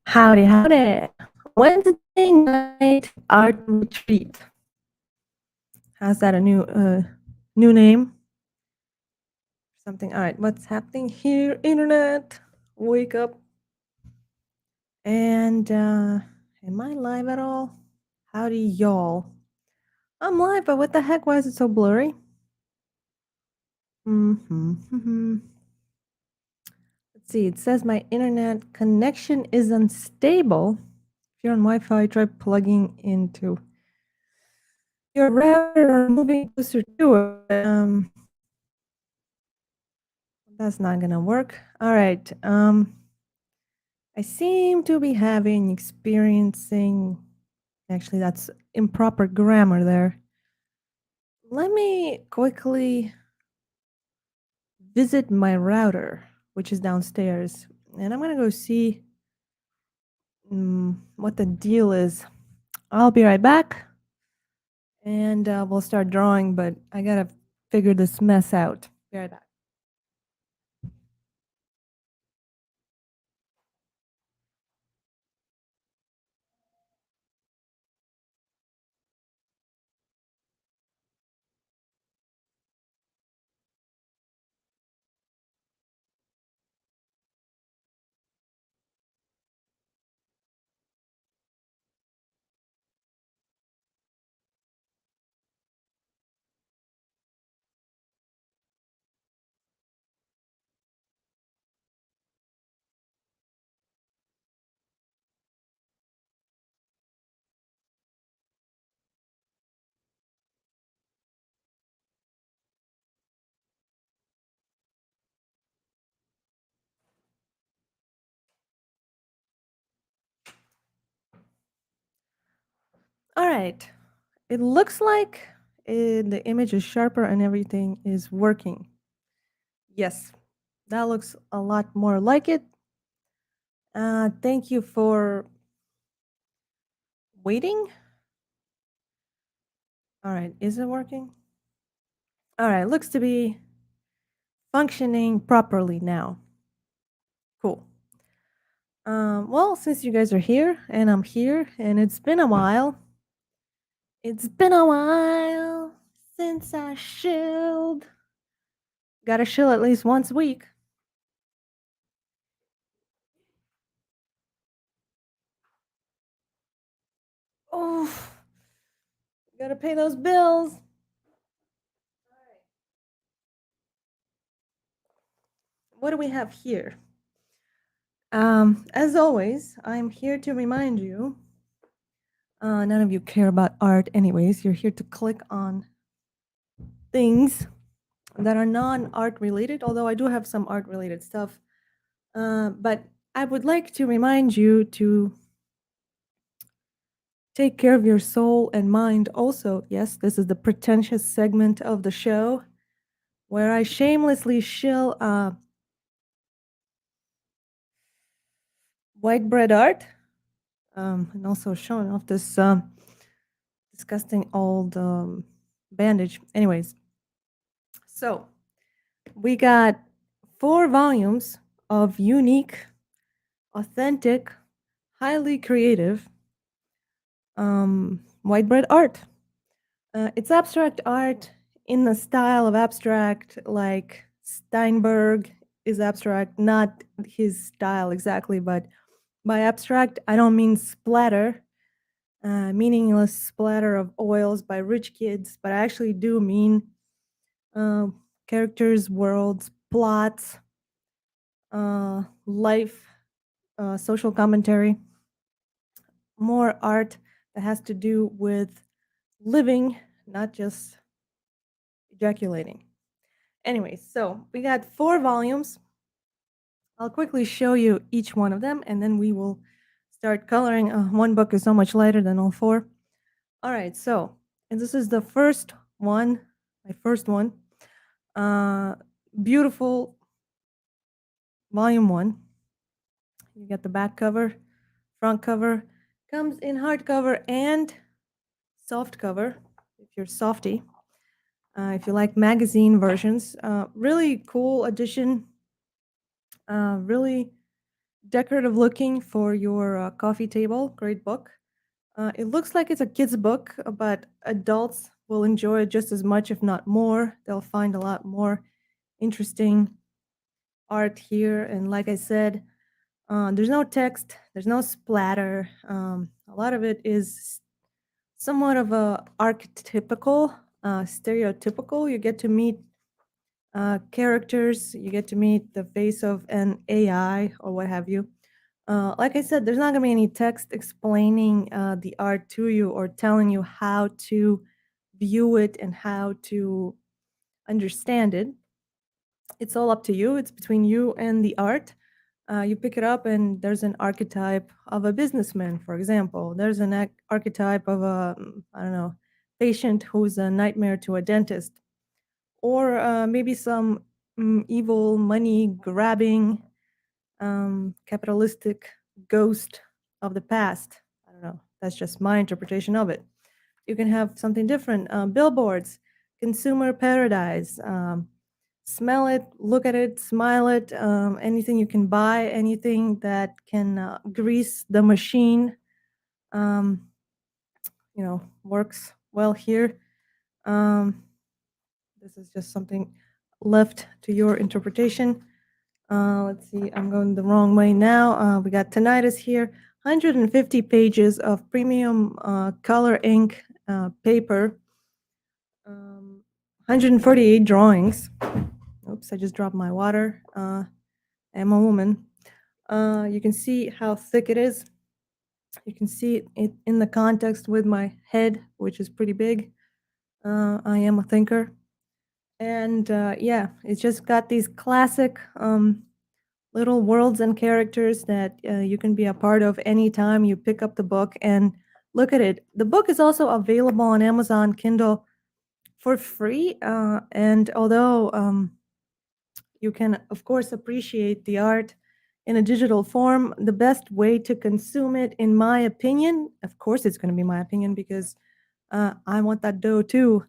Howdy, howdy. Wednesday night art retreat. How's that a new name? Something. All right, what's happening here, internet? Wake up. And am I live at all? Howdy, y'all. I'm live, but what the heck? Why is it so blurry? Let's see. It says my internet connection is unstable. If you're on Wi-Fi, try plugging into your router or moving closer to it. That's not gonna work. All right. I seem to be experiencing. Actually, that's improper grammar there. Let me quickly visit my router, which is downstairs, and I'm gonna go see what the deal is. I'll be right back, and we'll start drawing. But I gotta figure this mess out. Be right back. All right. It looks like the image is sharper and everything is working. Yes, that looks a lot more like it. Thank you for waiting. All right, is it working? All right, looks to be functioning properly now. Cool. Well, since you guys are here and I'm here and it's been a while since I shilled. Gotta shill at least once a week. Oh, gotta pay those bills. What do we have here? As always, I'm here to remind you. None of you care about art, anyways. You're here to click on things that are non-art related, although I do have some art related stuff. But I would like to remind you to take care of your soul and mind also. Yes, this is the pretentious segment of the show where I shamelessly shill white bread art, and also showing off this disgusting old bandage. Anyways, so we got 4 volumes of unique, authentic, highly creative white bread art. It's abstract art in the style of abstract, like Steinberg is abstract, not his style exactly, but by abstract, I don't mean splatter, meaningless splatter of oils by rich kids, but I actually do mean characters, worlds, plots, life, social commentary, more art that has to do with living, not just ejaculating. Anyway, so we got 4 volumes. I'll quickly show you each one of them, and then we will start coloring. One book is so much lighter than all 4. All right, so, and this is the first one, my first one. Beautiful volume 1. You get the back cover, front cover, comes in hardcover and soft cover, if you're softy. If you like magazine versions, really cool edition. Really decorative looking for your coffee table. Great book. It looks like it's a kid's book, but adults will enjoy it just as much, if not more. They'll find a lot more interesting art here. And like I said, there's no text, there's no splatter. A lot of it is somewhat of a archetypical, stereotypical. You get to meet characters, you get to meet the face of an AI or what have you. Like I said, there's not going to be any text explaining the art to you or telling you how to view it and how to understand it. It's all up to you. It's between you and the art. You pick it up, and there's an archetype of a businessman, for example. There's an archetype of a, I don't know, patient who's a nightmare to a dentist, or maybe some evil money grabbing capitalistic ghost of the past. I don't know. That's just my interpretation of it. You can have something different. Billboards, consumer paradise. Smell it, look at it, smile it. Anything you can buy, anything that can grease the machine, um, works well here. This is just something left to your interpretation. Let's see, I'm going the wrong way now. We got tinnitus here. 150 pages of premium color ink paper. 148 drawings. Oops, I just dropped my water. I'm a woman. You can see how thick it is. You can see it in the context with my head, which is pretty big. I am a thinker. And yeah, it's just got these classic little worlds and characters that you can be a part of anytime you pick up the book and look at it. The book is also available on Amazon Kindle for free. And although you can, of course, appreciate the art in a digital form, the best way to consume it, in my opinion, of course, it's going to be my opinion because I want that dough too.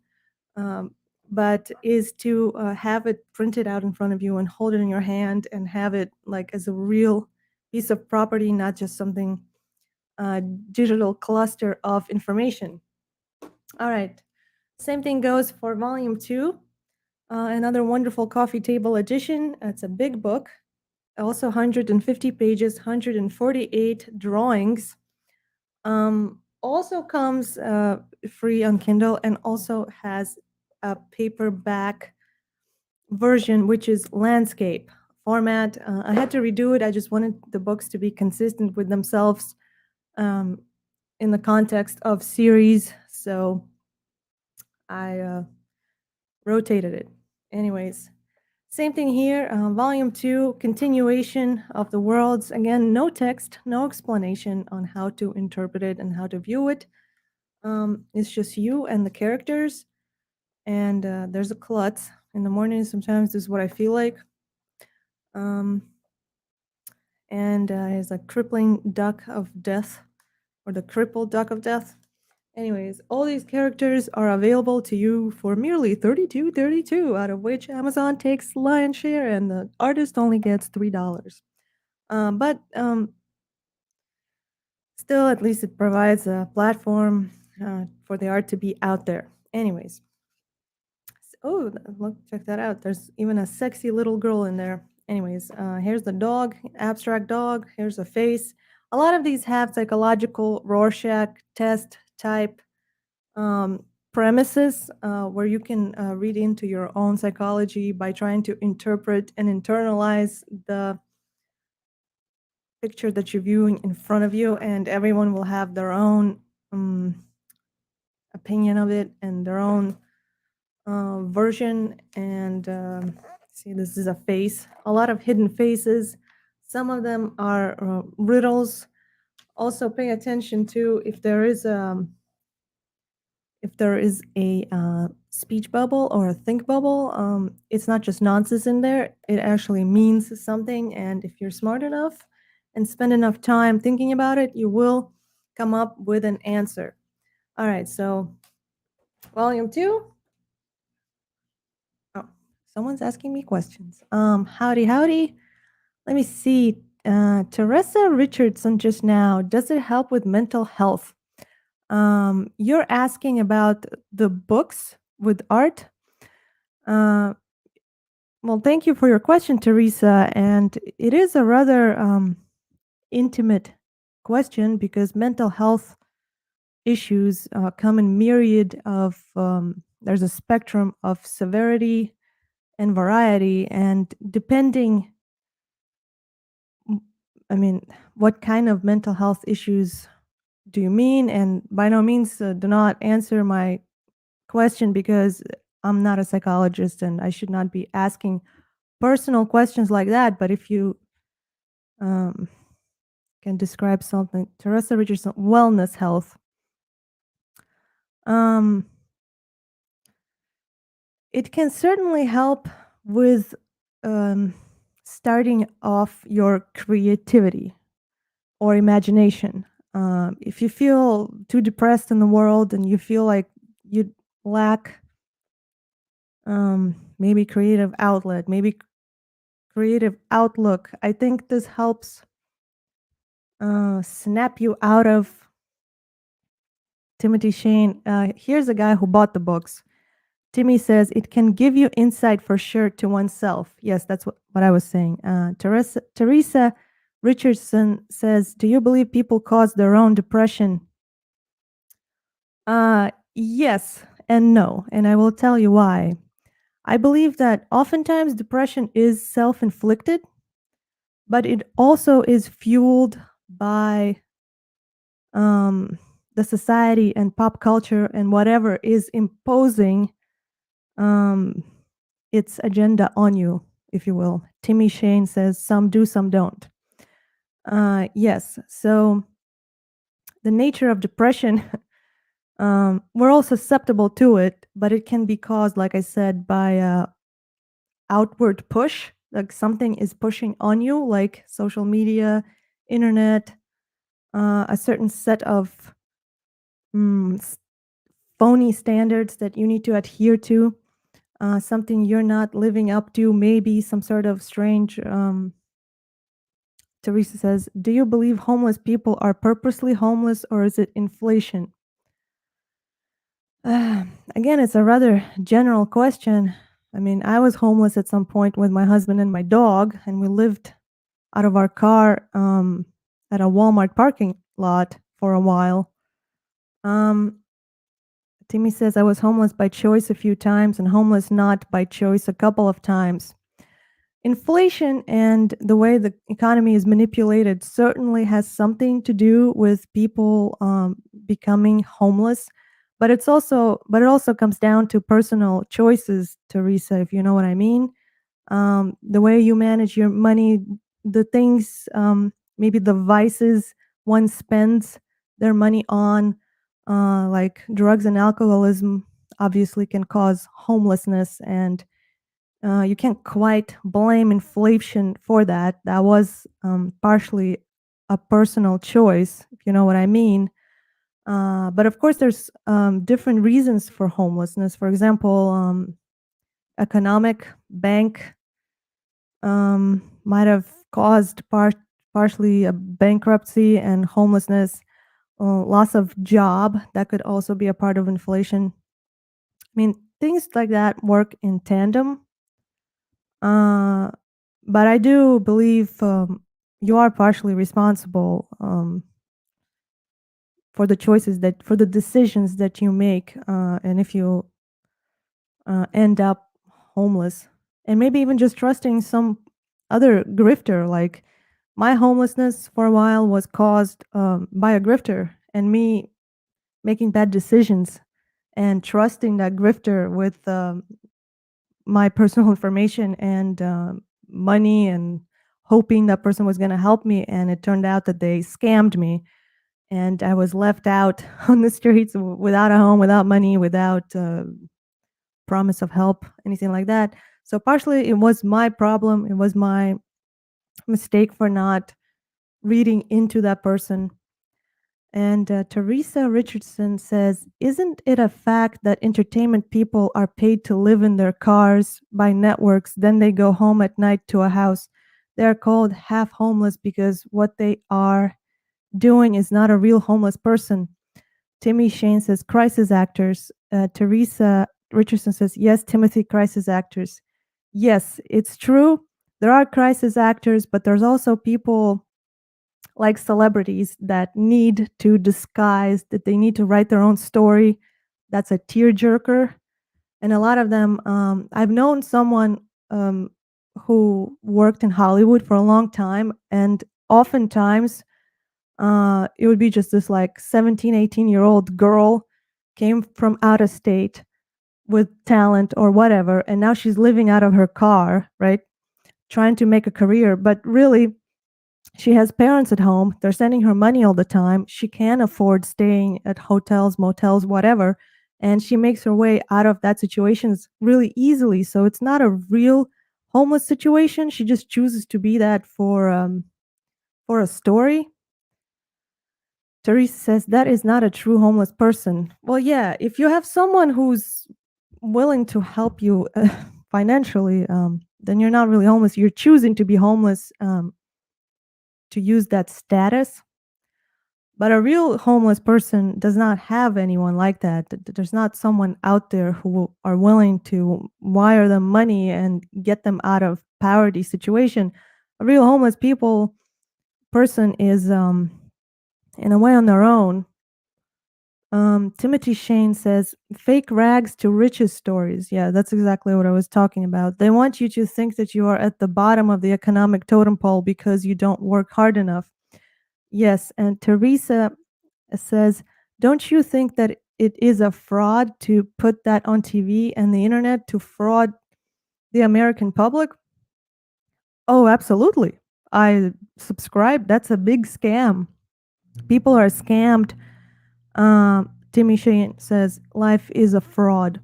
Um, but is to have it printed out in front of you and hold it in your hand and have it like as a real piece of property, not just something digital cluster of information. All right. Same thing goes for volume 2. Another wonderful coffee table edition. It's a big book, also 150 pages, 148 drawings. Also comes free on Kindle and also has a paperback version, which is landscape format. I had to redo it. I just wanted the books to be consistent with themselves in the context of series. So I rotated it. Anyways, same thing here. Volume 2, continuation of the worlds. Again, no text, no explanation on how to interpret it and how to view it. It's just you and the characters. And there's a klutz. In the morning, sometimes this is what I feel like. And there's a crippling duck of death, or the crippled duck of death. Anyways, all these characters are available to you for merely $32.32, out of which Amazon takes the lion's share and the artist only gets $3. But still, at least it provides a platform for the art to be out there. Anyways, oh, look, check that out. There's even a sexy little girl in there. Anyways, here's the dog, abstract dog. Here's a face. A lot of these have psychological Rorschach test type premises where you can read into your own psychology by trying to interpret and internalize the picture that you're viewing in front of you, and everyone will have their own opinion of it and their own version. And see, this is a face, a lot of hidden faces. Some of them are riddles. Also, pay attention to if there is a speech bubble or a think bubble. It's not just nonsense in there. It actually means something. And if you're smart enough and spend enough time thinking about it, you will come up with an answer. All right, so volume 2. Oh, someone's asking me questions. Howdy, howdy. Let me see. Teresa Richardson just now, does it help with mental health? You're asking about the books with art. Uh, well, thank you for your question, Teresa. And it is a rather intimate question because mental health issues come in myriad of, there's a spectrum of severity and variety. And depending, I mean, what kind of mental health issues do you mean? And by no means do not answer my question because I'm not a psychologist and I should not be asking personal questions like that. But if you um, can describe something, Teresa Richardson, wellness health. Um, it can certainly help with um, starting off your creativity or imagination. If you feel too depressed in the world and you feel like you lack maybe creative outlet, maybe creative outlook, I think this helps snap you out of. Timothy Shane, here's a guy who bought the books. Timmy says it can give you insight for sure to oneself. Yes, that's what I was saying. Teresa Richardson says, do you believe people cause their own depression? Yes and no, and I will tell you why. I believe that oftentimes depression is self-inflicted, but it also is fueled by the society and pop culture and whatever is imposing um, its agenda on you, if you will. Timmy Shane says, some do, some don't. Yes, so the nature of depression, we're all susceptible to it, but it can be caused, like I said, by outward push, like something is pushing on you, like social media, internet, a certain set of phony standards that you need to adhere to, something you're not living up to, maybe some sort of strange. Teresa says, do you believe homeless people are purposely homeless or is it inflation? Again, it's a rather general question. I mean, I was homeless at some point with my husband and my dog, and we lived out of our car at a Walmart parking lot for a while. Timmy says, I was homeless by choice a few times and homeless not by choice a couple of times. Inflation and the way the economy is manipulated certainly has something to do with people becoming homeless, but it also comes down to personal choices, Teresa, if you know what I mean. The way you manage your money, the things, maybe the vices one spends their money on, like drugs and alcoholism, obviously can cause homelessness, and you can't quite blame inflation for that. That was partially a personal choice, if you know what I mean. But of course, there's different reasons for homelessness. For example, economic bank might have caused partially a bankruptcy and homelessness, loss of job. That could also be a part of inflation. I mean, things like that work in tandem. But I do believe you are partially responsible for the for the decisions that you make, and if you end up homeless, and maybe even just trusting some other grifter. Like my homelessness for a while was caused by a grifter, and me making bad decisions and trusting that grifter with my personal information and money, and hoping that person was going to help me, and it turned out that they scammed me, and I was left out on the streets without a home, without money, without promise of help, anything like that. So partially it was my problem, it was my mistake for not reading into that person. And Teresa Richardson says, isn't it a fact that entertainment people are paid to live in their cars by networks, then they go home at night to a house? They're called half homeless because what they are doing is not a real homeless person. Timmy Shane says crisis actors. Teresa Richardson says, yes, Timothy, crisis actors. Yes, it's true. There are crisis actors, but there's also people like celebrities that need to disguise, that they need to write their own story. That's a tearjerker. And a lot of them, I've known someone um, who worked in Hollywood for a long time, and oftentimes it would be just this like 17, 18-year-old girl came from out of state with talent or whatever, and now she's living out of her car, right? Trying to make a career, but really she has parents at home. They're sending her money all the time. She can't afford staying at hotels, motels, whatever. And she makes her way out of that situation really easily. So it's not a real homeless situation. She just chooses to be that for a story. Teresa says that is not a true homeless person. Well, yeah, if you have someone who's willing to help you financially, then you're not really homeless. You're choosing to be homeless to use that status. But a real homeless person does not have anyone like that. There's not someone out there who are willing to wire them money and get them out of poverty situation. A real homeless person is in a way on their own. Timothy Shane says fake rags to riches stories. Yeah, that's exactly what I was talking about. They want you to think that you are at the bottom of the economic totem pole because you don't work hard enough. Yes, and Teresa says, don't you think that it is a fraud to put that on TV and the internet to fraud the American public? Oh, absolutely. I subscribe. That's a big scam. People are scammed. Timmy Shane says, life is a fraud.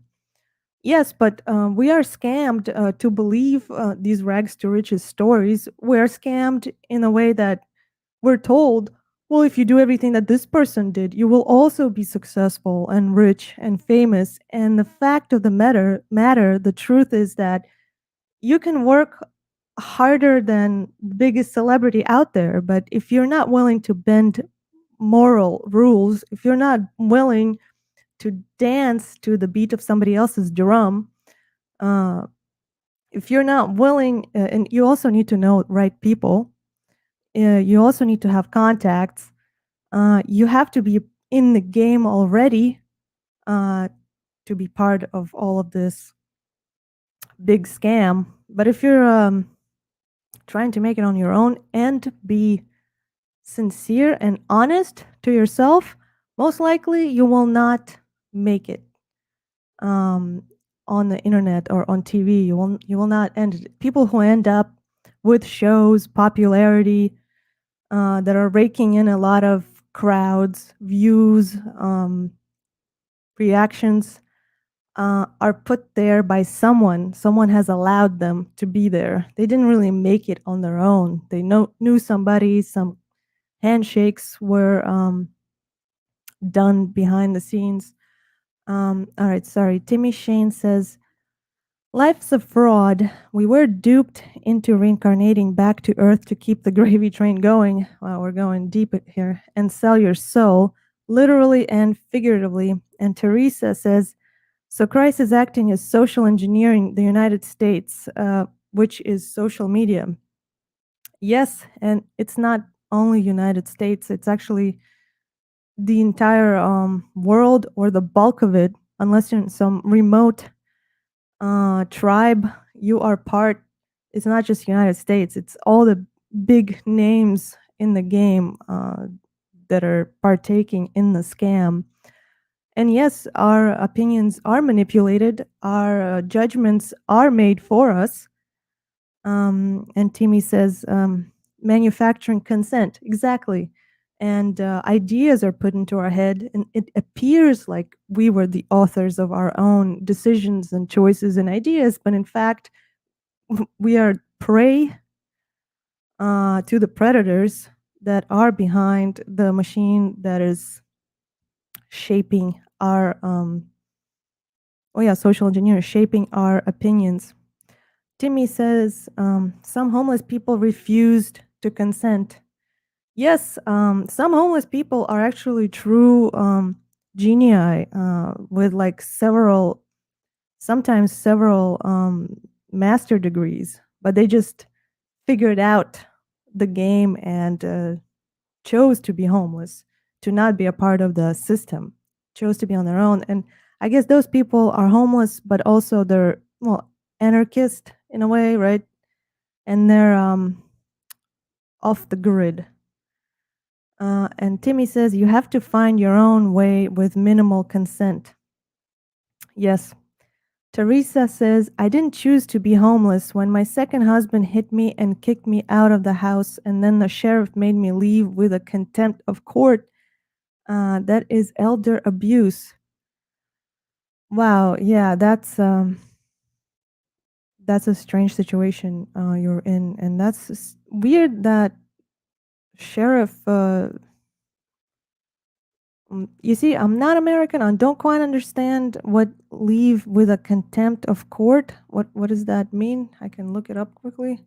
Yes, but we are scammed to believe these rags to riches stories. We're scammed in a way that we're told, well, if you do everything that this person did, you will also be successful and rich and famous. And the fact of the matter, the truth is that you can work harder than the biggest celebrity out there, but if you're not willing to bend moral rules, if you're not willing to dance to the beat of somebody else's drum, uh, if you're not willing, and you also need to know right people, you also need to have contacts. You have to be in the game already uh, to be part of all of this big scam. But if you're trying to make it on your own and be sincere and honest to yourself, most likely you will not make it um, on the internet or on TV. You will not end it. People who end up with shows, popularity, that are raking in a lot of crowds, views, reactions, are put there by someone. Someone has allowed them to be there. They didn't really make it on their own. They knew somebody, some handshakes were done behind the scenes. All right, sorry. Timmy Shane says, life's a fraud. We were duped into reincarnating back to Earth to keep the gravy train going. Wow, we're going deep here. And sell your soul, literally and figuratively. And Teresa says, so Christ is acting as social engineering the United States, which is social media. Yes, and it's not only United States, it's actually the entire world or the bulk of it, unless you're in some remote tribe, you are part. It's not just United States, it's all the big names in the game that are partaking in the scam. And yes, our opinions are manipulated, our judgments are made for us. And Timmy says, manufacturing consent, exactly. And ideas are put into our head, and it appears like we were the authors of our own decisions and choices and ideas, but in fact, we are prey to the predators that are behind the machine that is shaping our social engineers shaping our opinions. Timmy says some homeless people refused to consent. Yes, some homeless people are actually true genii with like several, sometimes several master degrees, but they just figured out the game and chose to be homeless, to not be a part of the system, chose to be on their own. And I guess those people are homeless, but also they're, well, anarchist in a way, right? And they're off the grid. And Timmy says you have to find your own way with minimal consent. Yes. Teresa says, I didn't choose to be homeless when my second husband hit me and kicked me out of the house, and then the sheriff made me leave with a contempt of court. That is elder abuse. Wow, yeah, that's a strange situation you're in, and weird that sheriff. You see, I'm not American. I don't quite understand what leave with a contempt of court. What does that mean? I can look it up quickly.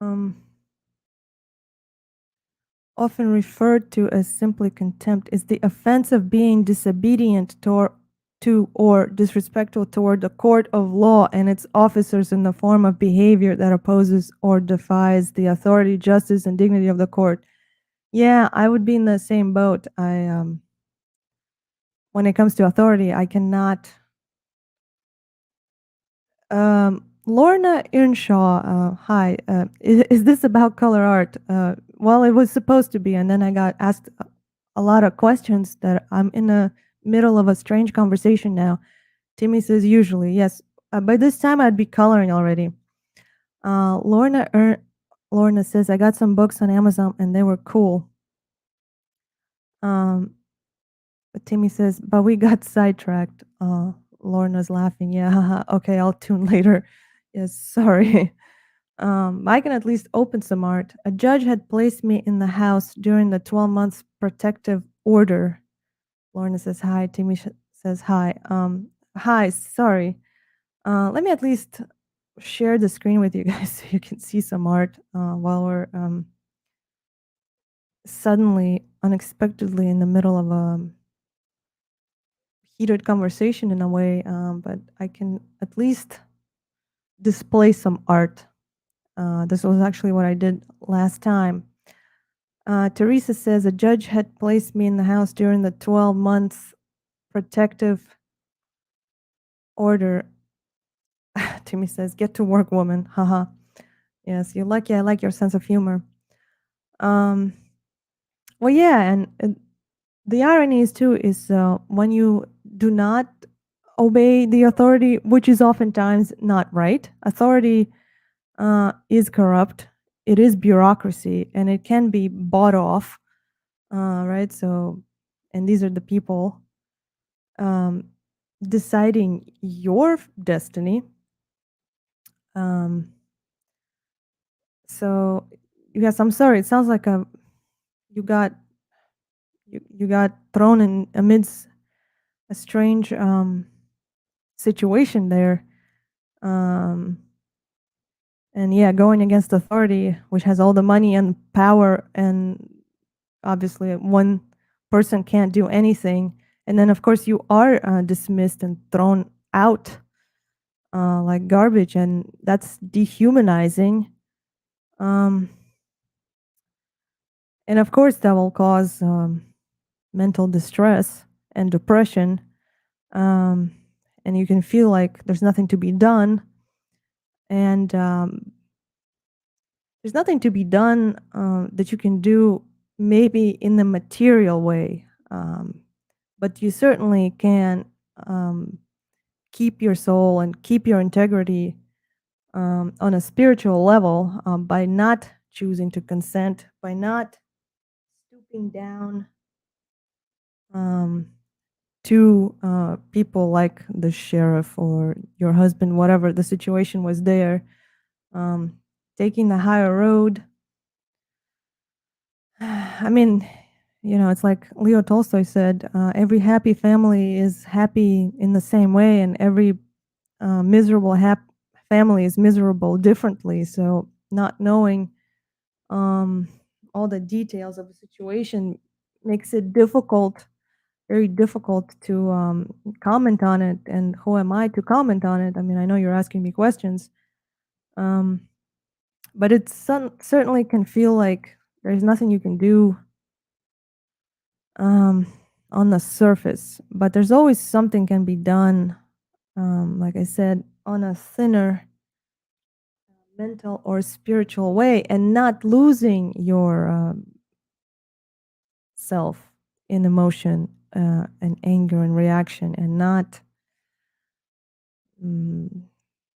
Um, often referred to as simply contempt, is the offense of being disobedient to or disrespectful toward the court of law and its officers in the form of behavior that opposes or defies the authority, justice, and dignity of the court. Yeah, I would be in the same boat. When it comes to authority, I cannot. Lorna Earnshaw, hi. Is this about color art? Well, it was supposed to be, and then I got asked a lot of questions that I'm in the middle of a strange conversation now. Timmy says usually, yes. By this time, I'd be coloring already. Lorna says, I got some books on Amazon and they were cool. Um, but Timmy says, but we got sidetracked. Lorna's laughing. Yeah, haha. Okay, I'll tune later. Yes, sorry. I can at least open some art. A judge had placed me in the house during the 12 months protective order. Lorna says hi. Timmy says hi. Hi, sorry. Let me at least share the screen with you guys so you can see some art while we're suddenly, unexpectedly in the middle of a heated conversation in a way, but I can at least display some art. This was actually what I did last time. Teresa says a judge had placed me in the house during the 12 months protective order. Timmy says, get to work, woman. Haha. Yes, you're lucky. I like your sense of humor. Well, yeah, and the irony is too is when you do not obey the authority, which is oftentimes not right. Authority is corrupt. It is bureaucracy, and it can be bought off, right? So, and these are the people um, deciding your destiny. Um, so, yes, I'm sorry. It sounds like you got you got thrown in amidst a strange situation there. And yeah, going against authority, which has all the money and power, and obviously one person can't do anything. And then, of course, you are dismissed and thrown out like garbage, and that's dehumanizing. Um, and of course, that will cause mental distress and depression. And you can feel like there's nothing to be done. And there's nothing to be done that you can do maybe in the material way. But you certainly can keep your soul and keep your integrity on a spiritual level by not choosing to consent, by not stooping down to people like the sheriff or your husband, whatever the situation was there, taking the higher road. I mean, It's like Leo Tolstoy said, every happy family is happy in the same way, and every miserable family is miserable differently. So, not knowing um, all the details of the situation makes it difficult, very difficult to comment on it. And who am I to comment on it? I mean, I know you're asking me questions, um, but it certainly can feel like there's nothing you can do um, on the surface, but there's always something can be done, like I said, on a thinner mental or spiritual way, and not losing your self in emotion and anger and reaction, and not mm,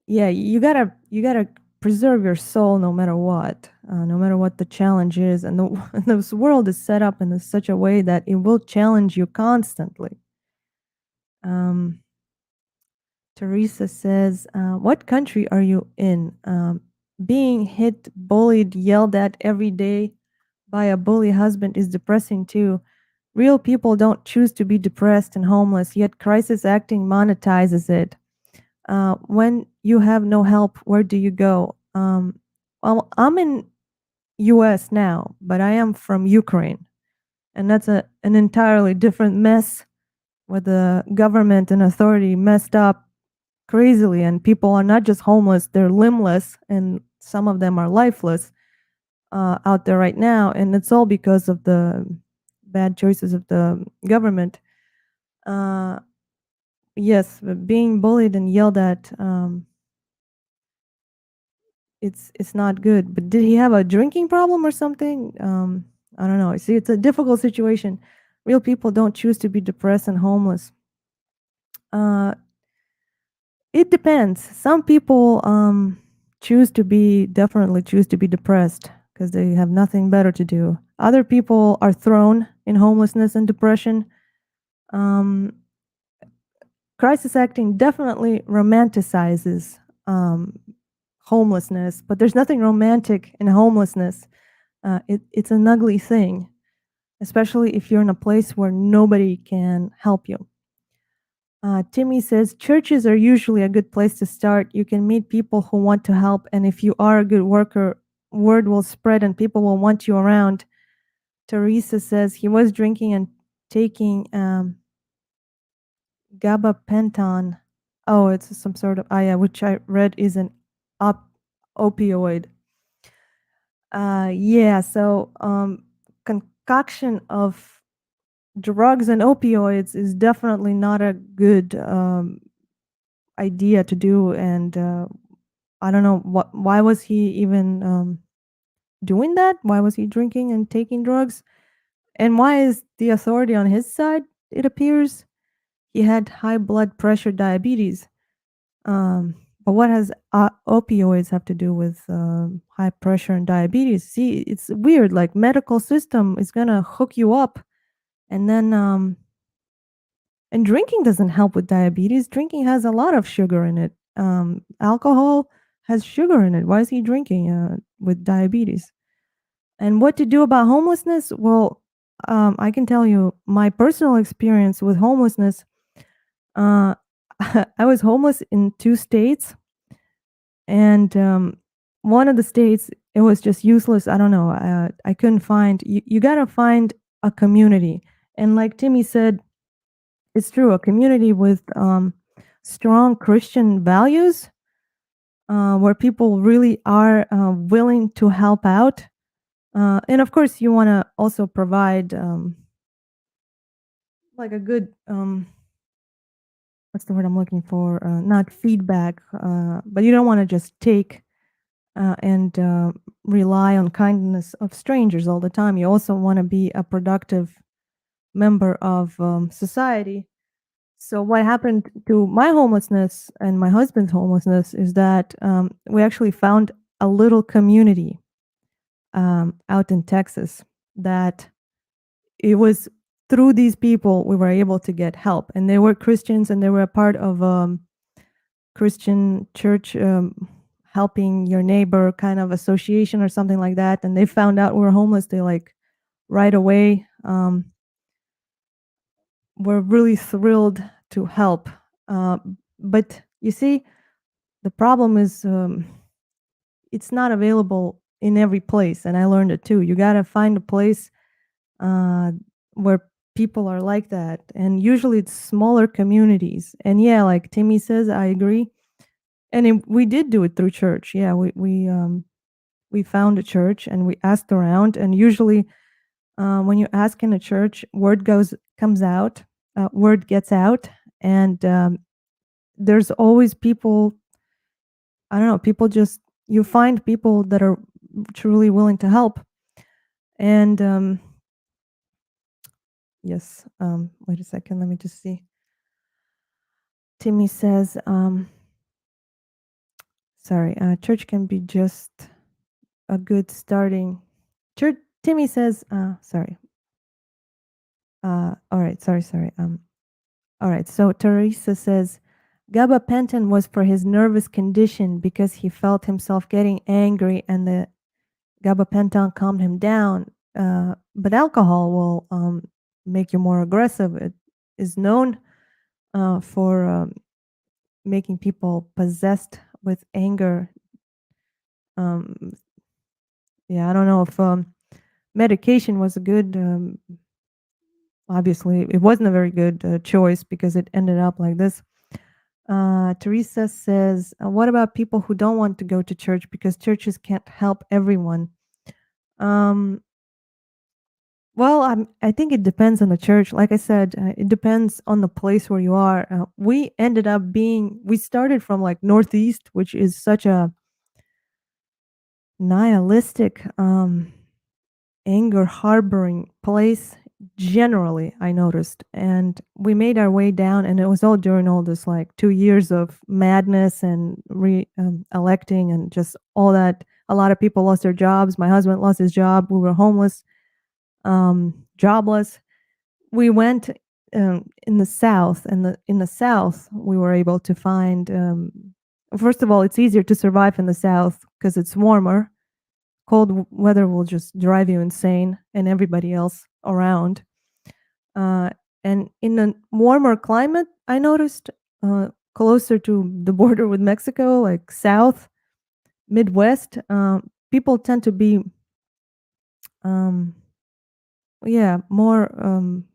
yeah, you gotta preserve your soul no matter what, no matter what the challenge is. And this world is set up in such a way that it will challenge you constantly. um, Teresa says, what country are you in? Being hit, bullied, yelled at every day by a bully husband is depressing too. Real people don't choose to be depressed and homeless, yet crisis acting monetizes it. When you have no help, where do you go? Well, I'm in US now, but I am from Ukraine, and that's an entirely different mess, where the government and authority messed up crazily, and people are not just homeless, they're limbless, and some of them are lifeless out there right now, and it's all because of the bad choices of the government. uh, yes, being bullied and yelled at, it's not good. But did he have a drinking problem or something? I don't know. See, it's a difficult situation. Real people don't choose to be depressed and homeless. uh, It depends. Some people definitely choose to be depressed because they have nothing better to do. Other people are thrown in homelessness and depression. Um, Crisis acting definitely romanticizes um, homelessness, but there's nothing romantic in homelessness. It's an ugly thing, especially if you're in a place where nobody can help you. Timmy says churches are usually a good place to start. You can meet people who want to help, and if you are a good worker, word will spread and people will want you around. Teresa says he was drinking and taking gabapentin. Oh, it's some sort of yeah, which I read is an opioid. Yeah, so concoction of drugs and opioids is definitely not a good idea to do, and I don't know why was he even doing that? Why was he drinking and taking drugs? And why is the authority on his side? It appears he had high blood pressure, diabetes. But what has opioids have to do with high pressure and diabetes? See, it's weird. Like medical system is gonna hook you up, and then and drinking doesn't help with diabetes. Drinking has a lot of sugar in it. Alcohol has sugar in it. Why is he drinking with diabetes? And what to do about homelessness? Well, I can tell you my personal experience with homelessness. Uh, I was homeless in 2 states, and one of the states, it was just useless. I don't know. I couldn't find. You gotta find a community, and like Timmy said, it's true. A community with strong Christian values, where people really are willing to help out. And of course, you want to also provide like a good what's the word I'm looking for? Not feedback, but you don't want to just take and rely on kindness of strangers all the time. You also want to be a productive member of society. So what happened to my homelessness and my husband's homelessness is that we actually found a little community out in Texas, that it was through these people we were able to get help, and they were Christians, and they were a part of Christian church, helping your neighbor kind of association or something like that. And they found out we were homeless. They like right away we're really thrilled to help. Uh, but you see, the problem is it's not available in every place, and I learned it too. You got to find a place uh, where people are like that, and usually it's smaller communities. And yeah, like Timmy says, I agree. And we did do it through church. Yeah, we found a church and we asked around, and usually when you ask in a church, word gets out, and there's always people. I don't know, people just you find people that are truly willing to help. And yes, wait a second, let me just see. Timmy says, sorry, church can be just a good starting. Church. Timmy says, sorry. All right, sorry. All right. So Teresa says, gabapentin was for his nervous condition because he felt himself getting angry, and the gabapentin calmed him down. But alcohol will make you more aggressive. It is known for making people possessed with anger. Um, yeah, I don't know if medication was a good. Obviously, it wasn't a very good choice because it ended up like this. Teresa says, what about people who don't want to go to church because churches can't help everyone? Um, well, I think it depends on the church. Like I said, it depends on the place where you are. We started from like Northeast, which is such a nihilistic, anger harboring place generally, I noticed. And we made our way down, and it was all during all this like 2 years of madness and electing and just all that. A lot of people lost their jobs. My husband lost his job. We were homeless, jobless. We went in the south, and in the south we were able to find. First of all, it's easier to survive in the south because it's warmer. Weather will just drive you insane and everybody else around. Uh, and in a warmer climate, I noticed closer to the border with Mexico, like south, Midwest, people tend to be, um, yeah, more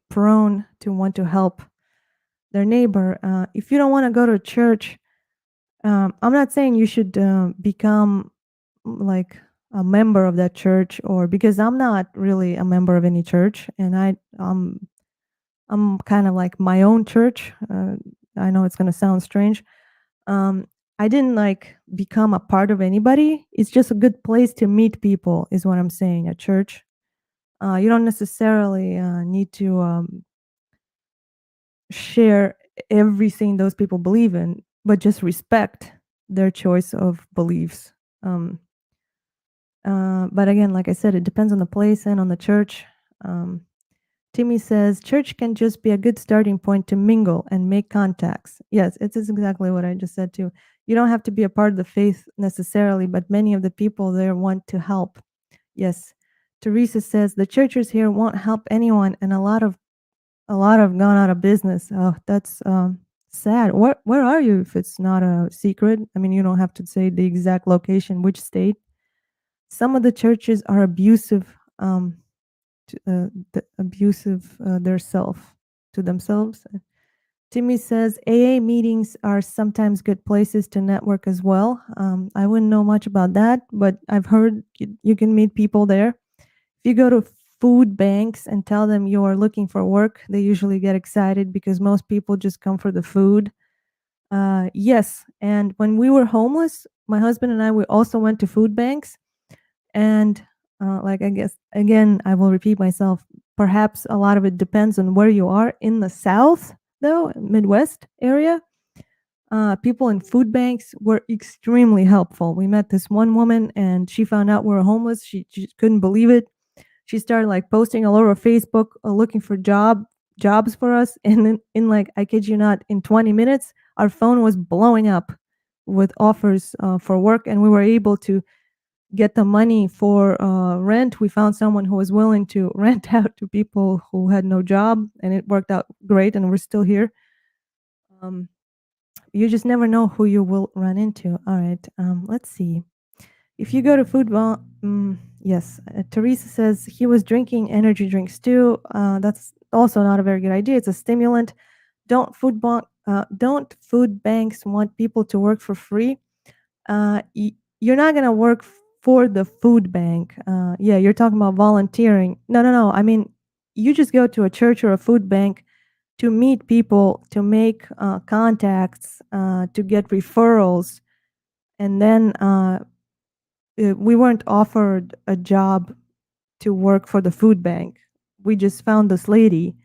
prone to want to help their neighbor. If you don't want to go to church, I'm not saying you should become like a member of that church, or because I'm not really a member of any church, and I'm kind of like my own church. I know it's gonna sound strange. Um, I didn't like become a part of anybody. It's just a good place to meet people, is what I'm saying. A church. You don't necessarily need to share everything those people believe in, but just respect their choice of beliefs. Um, but again, like I said, it depends on the place and on the church. Um, Timmy says church can just be a good starting point to mingle and make contacts. Yes, it is exactly what I just said too. You don't have to be a part of the faith necessarily, but many of the people there want to help. Yes. Teresa says the churches here won't help anyone, and a lot of gone out of business. Oh, that's sad. Where are you if it's not a secret? I mean, you don't have to say the exact location, which state. Some of the churches are abusive, abusive their self to themselves. Timmy says AA meetings are sometimes good places to network as well. I wouldn't know much about that, but I've heard you can meet people there. If you go to food banks and tell them you are looking for work, they usually get excited because most people just come for the food. Yes, and when we were homeless, my husband and I, we also went to food banks. And like, I guess, again, I will repeat myself. Perhaps a lot of it depends on where you are. In the South, though, Midwest area, people in food banks were extremely helpful. We met this one woman, and she found out we were homeless. She couldn't believe it. She started like posting all over Facebook, looking for jobs for us. And then in like, I kid you not, in 20 minutes, our phone was blowing up with offers for work, and we were able to get the money for rent, we found someone who was willing to rent out to people who had no job, and it worked out great, and we're still here. Um, you just never know who you will run into. All right, let's see. If you go to football, yes, Teresa says he was drinking energy drinks too. That's also not a very good idea. It's a stimulant. Don't food banks want people to work for free? You're not gonna work for the food bank. Yeah, you're talking about volunteering. No, no, no. I mean, you just go to a church or a food bank to meet people, to make contacts, to get referrals, and then we weren't offered a job to work for the food bank. We just found this lady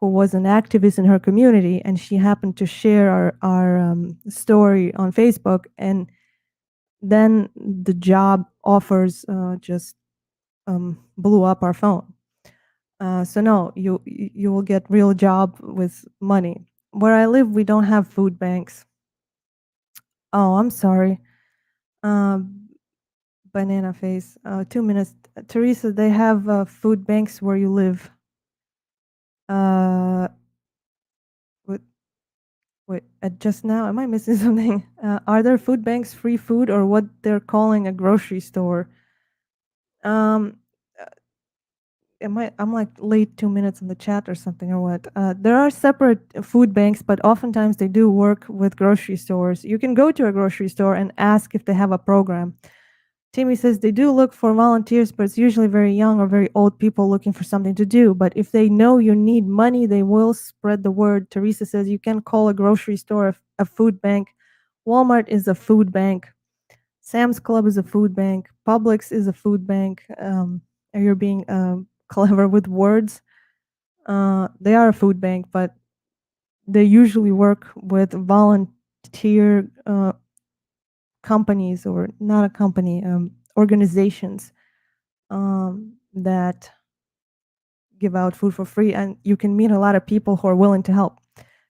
who was an activist in her community, and she happened to share our story on Facebook, and then the job offers just blew up our phone. So no, you will get real job with money. Where I live, we don't have food banks. Oh, I'm sorry. Um, Banana face. 2 minutes. Teresa, they have food banks where you live. Uh, wait, wait, just now, am I missing something? Are there food banks, free food, or what they're calling a grocery store? Um, I'm like late 2 minutes in the chat or something or what? There are separate food banks, but oftentimes they do work with grocery stores. You can go to a grocery store and ask if they have a program. Timmy says they do look for volunteers, but it's usually very young or very old people looking for something to do. But if they know you need money, they will spread the word. Teresa says you can call a grocery store a food bank. Walmart is a food bank. Sam's Club is a food bank. Publix is a food bank. You're being clever with words. They are a food bank, but they usually work with volunteer companies, or not a company, organizations that give out food for free, and you can meet a lot of people who are willing to help.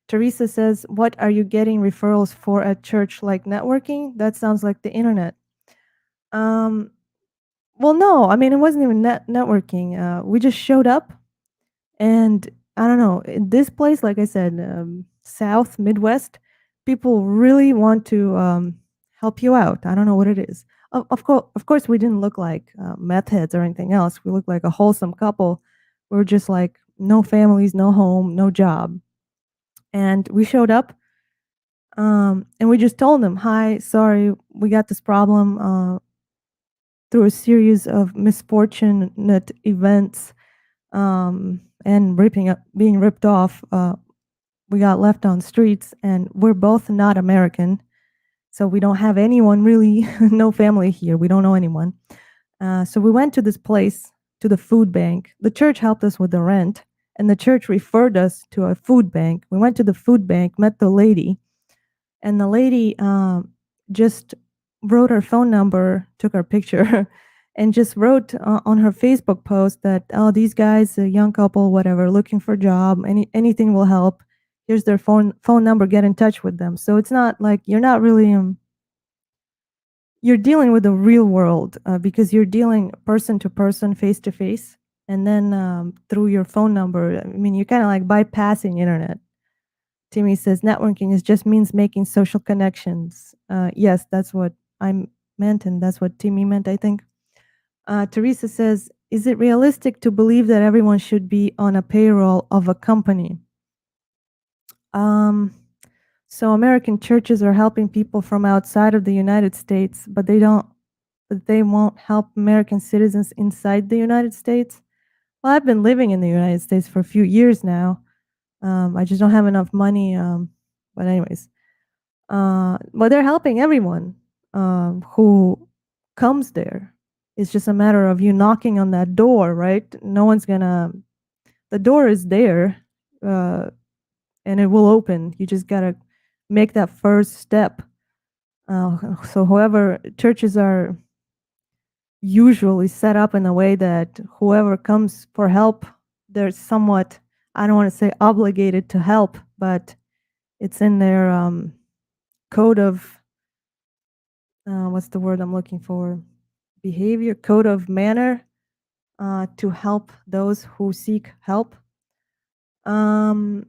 Teresa says, what are you getting referrals for at church, like networking? That sounds like the internet. Um, well, no, I mean, it wasn't even networking. We just showed up, and I don't know, in this place, like I said, South, Midwest, people really want to help you out. I don't know what it is. Of course, we didn't look like meth heads or anything else. We looked like a wholesome couple. We were just like, no families, no home, no job. And we showed up, and we just told them, hi, sorry, we got this problem. Through a series of misfortunate events, and being ripped off, we got left on streets, and we're both not American, so we don't have anyone really, no family here. We don't know anyone. So we went to this place, to the food bank. The church helped us with the rent, and the church referred us to a food bank. We went to the food bank, met the lady, and the lady just wrote her phone number, took our picture, and just wrote on her Facebook post that, oh, these guys, a young couple, whatever, looking for a job, anything will help. Here's their phone number, get in touch with them. So it's not like you're not really you're dealing with the real world, because you're dealing person to person, face to face, and then through your phone number. I mean, you're kind of like bypassing internet. Timmy says networking is just means making social connections. Yes, that's what I meant, and that's what Timmy meant, I think. Teresa says, is it realistic to believe that everyone should be on a payroll of a company? So American churches are helping people from outside of the United States, but they won't help American citizens inside the United States. Well, I've been living in the United States for a few years now. I just don't have enough money. But anyways, but they're helping everyone who comes there. It's just a matter of you knocking on that door, right? No one's gonna. The door is there, and it will open. You just gotta make that first step. So, however, churches are usually set up in a way that whoever comes for help, they're somewhat, I don't want to say obligated to help, but it's in their code of, what's the word I'm looking for? behavior, code of manner to help those who seek help. Um,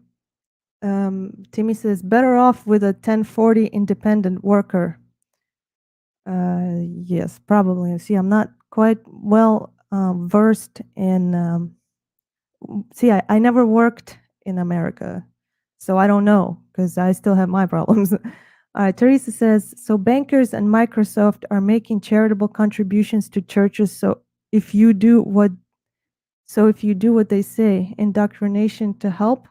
Timmy says, better off with a 1040 independent worker. Yes, probably. See, I'm not quite well versed in. See, I never worked in America, so I don't know because I still have my problems. All right, Teresa says, so bankers and Microsoft are making charitable contributions to churches. If you do what, if you do what they say, indoctrination to help.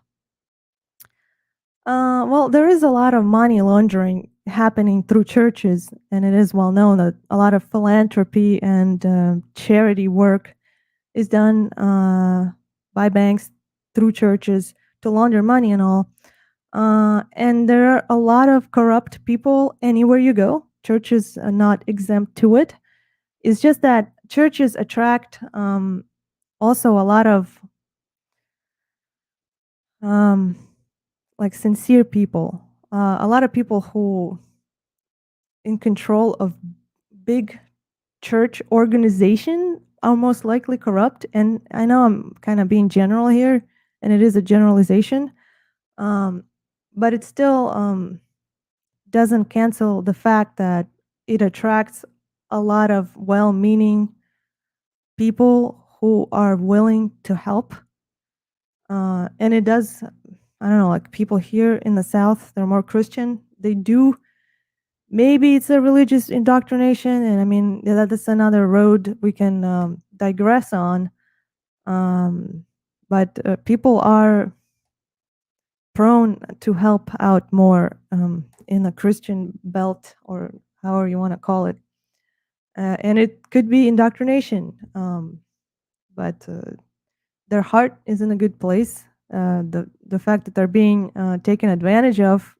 Well, there is a lot of money laundering happening through churches, and it is well known that a lot of philanthropy and charity work is done by banks through churches to launder money and all. And there are a lot of corrupt people anywhere you go. Churches are not exempt to it. It's just that churches attract also a lot of like sincere people, a lot of people who in control of big church organization are most likely corrupt. And I know I'm kind of being general here, and it is a generalization, but it still doesn't cancel the fact that it attracts a lot of well-meaning people who are willing to help. And it does, I don't know, like people here in the South, they're more Christian. They do, maybe it's a religious indoctrination. And I mean, that's another road we can digress on. But people are prone to help out more in the Christian belt, or however you want to call it. And it could be indoctrination, but their heart is in a good place. The fact that they're being taken advantage of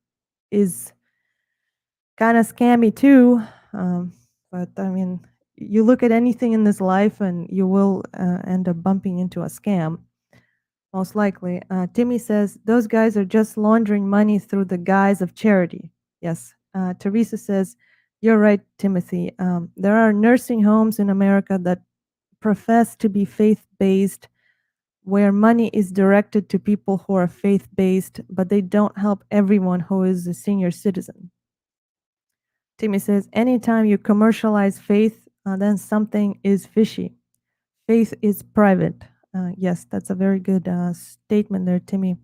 is kind of scammy too. But I mean, you look at anything in this life and you will end up bumping into a scam, most likely. Timmy says, those guys are just laundering money through the guise of charity. Yes. Teresa says, you're right, Timothy. There are nursing homes in America that profess to be faith-based, where money is directed to people who are faith-based, but they don't help everyone who is a senior citizen. Timmy says, anytime you commercialize faith, then something is fishy. Faith is private. Yes, that's a very good statement there, Timmy.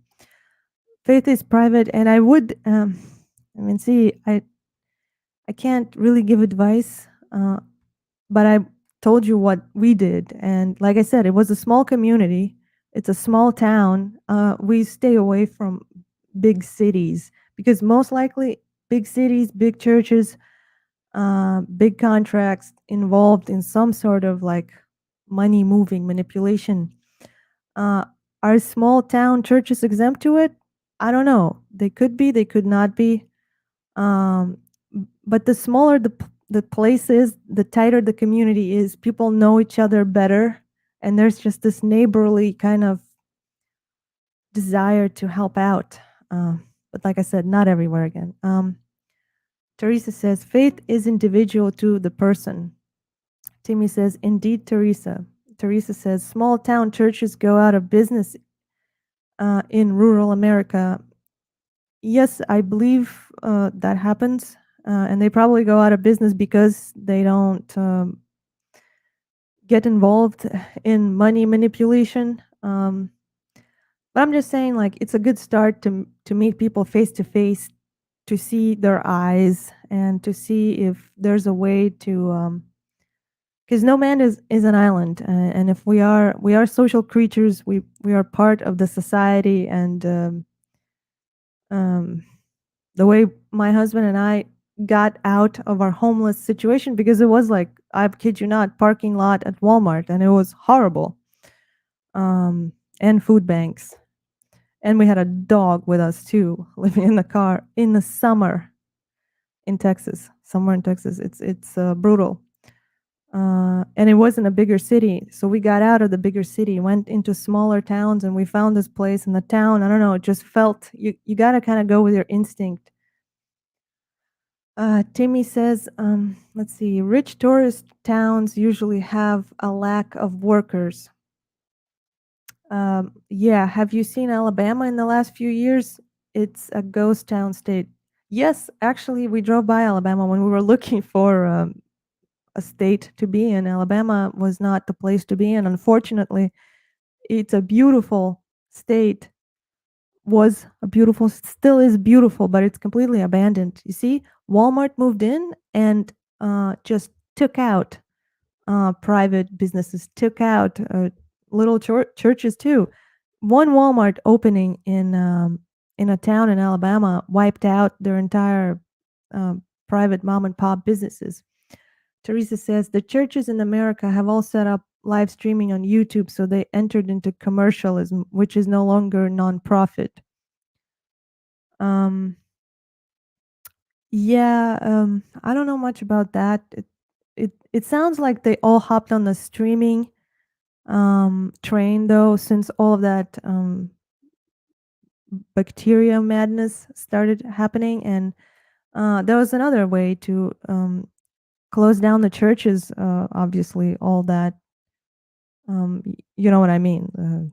Faith is private, and I would, I mean, see, I can't really give advice, but I told you what we did. And like I said, it was a small community. It's a small town. We stay away from big cities because most likely big cities, big churches, big contracts involved in some sort of like money moving manipulation. Are small town churches exempt to it? I don't know. They could be, they could not be. But the smaller the place is, the tighter the community is. People know each other better, and there's just this neighborly kind of desire to help out. But like I said, not everywhere again. Teresa says, faith is individual to the person. Timmy says, indeed, Teresa. Teresa says, small town churches go out of business in rural America. Yes, I believe that happens. And they probably go out of business because they don't get involved in money manipulation. But I'm just saying, like, it's a good start to meet people face to face, to see their eyes, and to see if there's a way to, because no man is an island, and if we are social creatures, we are part of the society, and the way my husband and I got out of our homeless situation, because it was like, I kid you not, parking lot at Walmart, and it was horrible, and food banks. And we had a dog with us too, living in the car in the summer in Texas, somewhere in Texas. It's brutal. And it wasn't a bigger city. So we got out of the bigger city, went into smaller towns, and we found this place in the town. I don't know, it just felt, you got to kind of go with your instinct. Timmy says, let's see, rich tourist towns usually have a lack of workers. Yeah, have you seen Alabama in the last few years? It's a ghost town state. Yes, actually, we drove by Alabama when we were looking for a state to be in. Alabama was not the place to be in. Unfortunately, it's a beautiful state, was a beautiful, still is beautiful, but it's completely abandoned. You see, Walmart moved in and just took out private businesses, took out little churches too. One Walmart opening in a town in Alabama wiped out their entire private mom and pop businesses. Teresa says the churches in America have all set up live streaming on YouTube, so they entered into commercialism, which is no longer nonprofit. Um, yeah, I don't know much about that. It sounds like they all hopped on the streaming train though, since all of that bacteria madness started happening, and there was another way to close down the churches. Obviously, all that you know what I mean.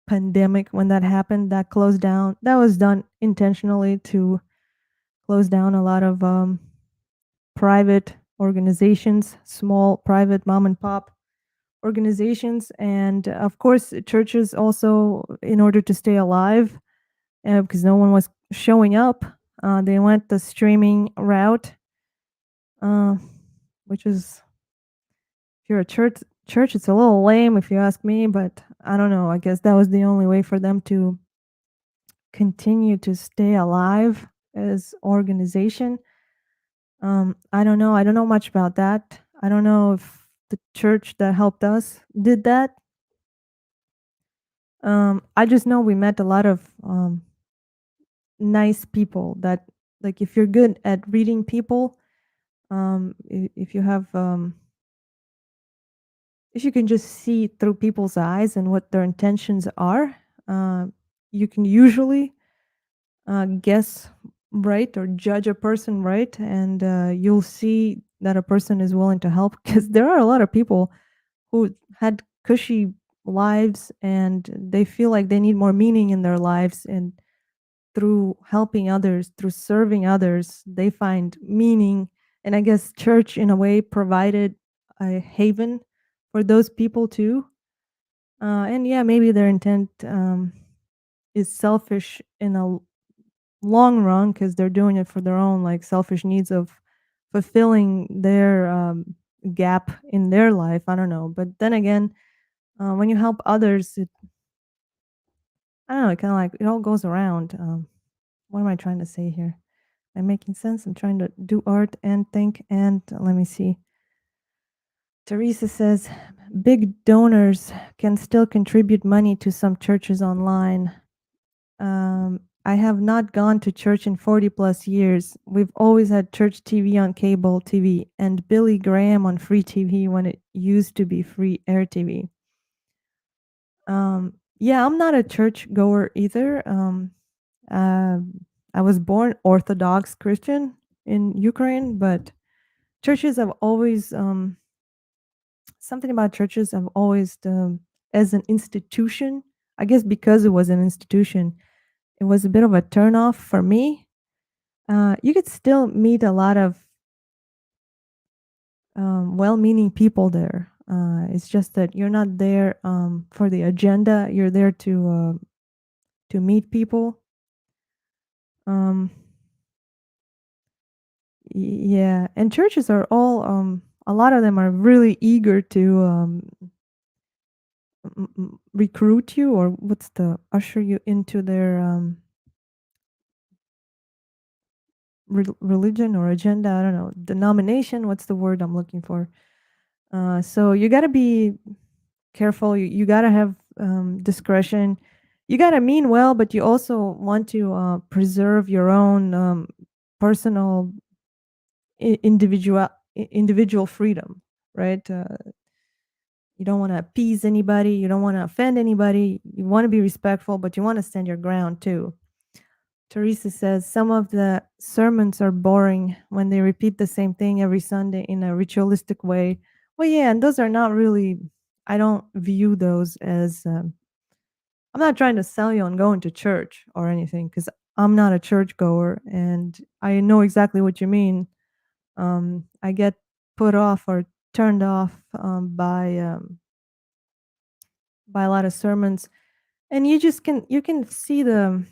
Pandemic when that happened, that closed down. That was done intentionally to close down a lot of private organizations, small private mom and pop organizations, and of course churches also, in order to stay alive, because no one was showing up, they went the streaming route, uh, which is, if you're a church, it's a little lame if you ask me, but I don't know, I guess that was the only way for them to continue to stay alive as organization. I don't know much about that. I don't know if the church that helped us did that. I just know we met a lot of nice people that, like, if you're good at reading people, if you have if you can just see through people's eyes and what their intentions are, uh, you can usually guess right or judge a person right, and you'll see that a person is willing to help, because there are a lot of people who had cushy lives and they feel like they need more meaning in their lives, and through helping others, through serving others, they find meaning. And I guess church, in a way, provided a haven for those people too. And yeah, maybe their intent is selfish in a long run, because they're doing it for their own, like, selfish needs of fulfilling their gap in their life. I don't know. But then again, when you help others, I don't know, it kind of like it all goes around. What am I trying to say here? Am I making sense? I'm trying to do art and think, and let me see. Teresa says big donors can still contribute money to some churches online. I have not gone to church in 40 plus years. We've always had church TV on cable TV and Billy Graham on free TV when it used to be free air TV. Yeah, I'm not a church goer either. Uh, I was born Orthodox Christian in Ukraine, but churches have always, something about churches have always, as an institution, I guess because it was an institution, it was a bit of a turnoff for me. You could still meet a lot of well-meaning people there. It's just that you're not there for the agenda. You're there to meet people. Um, yeah, and churches are all, a lot of them are really eager to recruit you, or what's the usher you into their religion or agenda. I don't know, denomination. What's the word I'm looking for? So you got to be careful. You got to have discretion. You got to mean well, but you also want to preserve your own personal individual freedom, right? You don't want to appease anybody. You don't want to offend anybody. You want to be respectful, but you want to stand your ground too. Teresa says some of the sermons are boring when they repeat the same thing every Sunday in a ritualistic way. Well, yeah, and those are not really, I don't view those as, I'm not trying to sell you on going to church or anything because I'm not a churchgoer and I know exactly what you mean. I get put off or turned off by a lot of sermons, and you can see the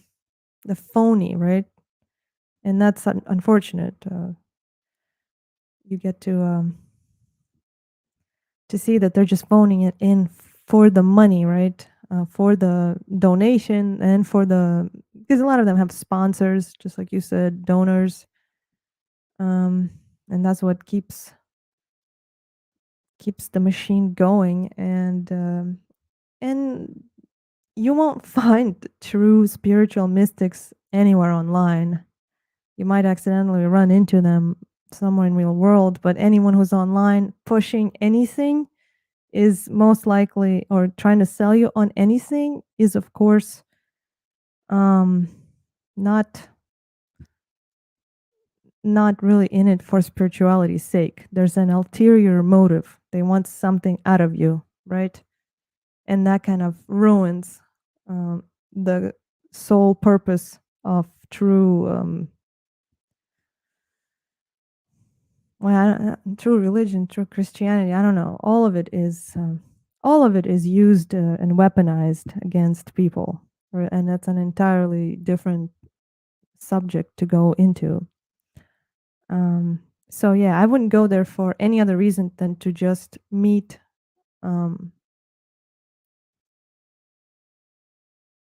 phony, right? And that's unfortunate. You get to see that they're just phoning it in for the money, right? For the donation and for the, because a lot of them have sponsors, just like you said, donors, um, and that's what keeps the machine going. And you won't find true spiritual mystics anywhere online. You might accidentally run into them somewhere in real world, but anyone who's online pushing anything is most likely, or trying to sell you on anything is of course um not not really in it for spirituality's sake. There's an ulterior motive. They want something out of you, right? And that kind of ruins the sole purpose of true well, true religion, true Christianity. I don't know. All of it is used and weaponized against people, and that's an entirely different subject to go into. Um, so yeah, I wouldn't go there for any other reason than to just um,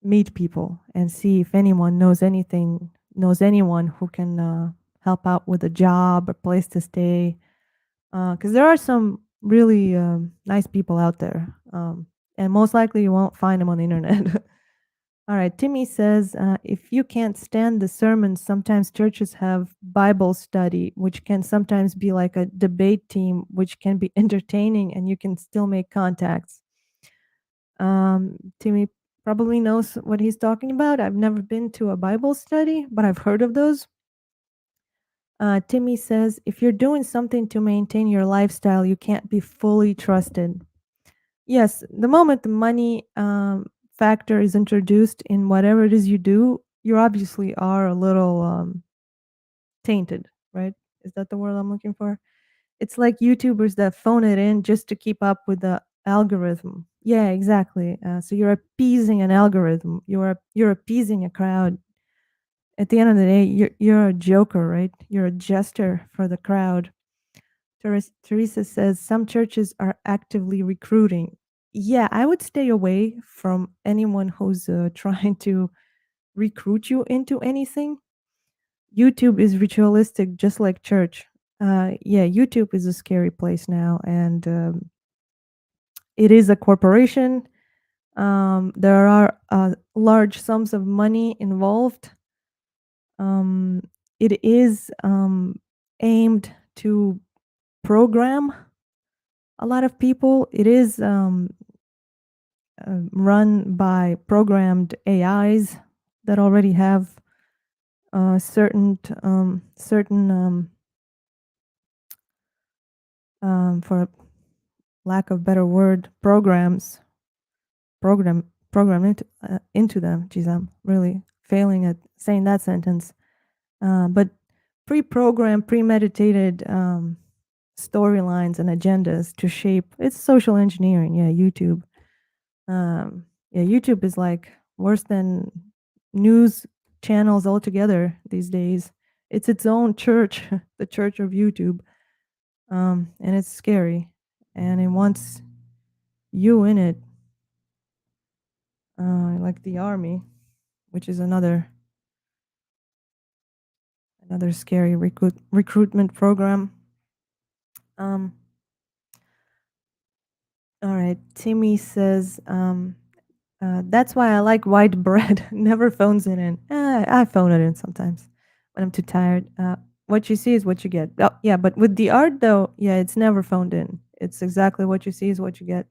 meet people and see if anyone knows anyone who can help out with a job or place to stay. Because there are some really nice people out there, and most likely you won't find them on the internet. All right, Timmy says, if you can't stand the sermons, sometimes churches have Bible study, which can sometimes be like a debate team, which can be entertaining and you can still make contacts. Timmy probably knows what he's talking about. I've never been to a Bible study, but I've heard of those. Timmy says, if you're doing something to maintain your lifestyle, you can't be fully trusted. Yes, the moment the money factor is introduced in whatever it is you do, you obviously are a little tainted, right? Is that the word I'm looking for? It's like YouTubers that phone it in just to keep up with the algorithm. Yeah, exactly. So you're appeasing an algorithm. You're appeasing a crowd. At the end of the day, you're a joker, right? You're a jester for the crowd. Teresa says some churches are actively recruiting. Yeah, I would stay away from anyone who's trying to recruit you into anything. YouTube is ritualistic, just like church. Yeah, YouTube is a scary place now, and it is a corporation. There are large sums of money involved. Um, it is aimed to program a lot of people. It is run by programmed AIs that already have for lack of better word, program program into them. Geez, I'm really failing at saying that sentence. But pre-programmed, premeditated storylines and agendas to shape. It's social engineering. Yeah, YouTube. Yeah, YouTube is like worse than news channels altogether these days. It's its own church, the church of YouTube, and it's scary, and it wants you in it, like the army, which is another scary recruitment program. Um, all right, Timmy says, that's why I like white bread. Never phones it in. I phone it in sometimes when I'm too tired. What you see is what you get. Oh, yeah, but with the art though, yeah, it's never phoned in. It's exactly what you see is what you get.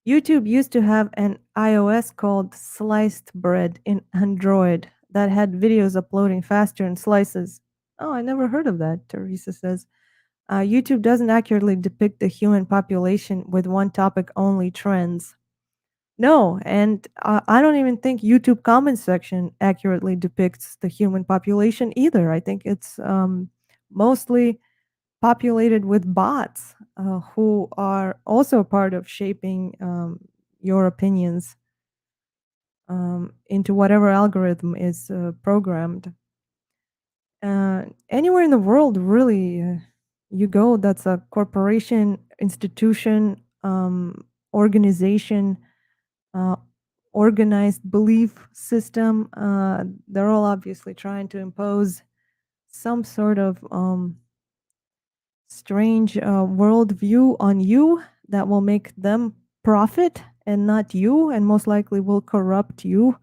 YouTube used to have an iOS called Sliced Bread in Android. that had videos uploading faster in slices. Oh, I never heard of that, Teresa says. YouTube doesn't accurately depict the human population with one topic only trends. No, and I don't even think YouTube comment section accurately depicts the human population either. I think it's mostly populated with bots who are also part of shaping your opinions into whatever algorithm is programmed. Anywhere in the world, really, you go, that's a corporation, institution, organization, uh, organized belief system. They're all obviously trying to impose some sort of strange worldview on you that will make them profit and not you, and most likely will corrupt you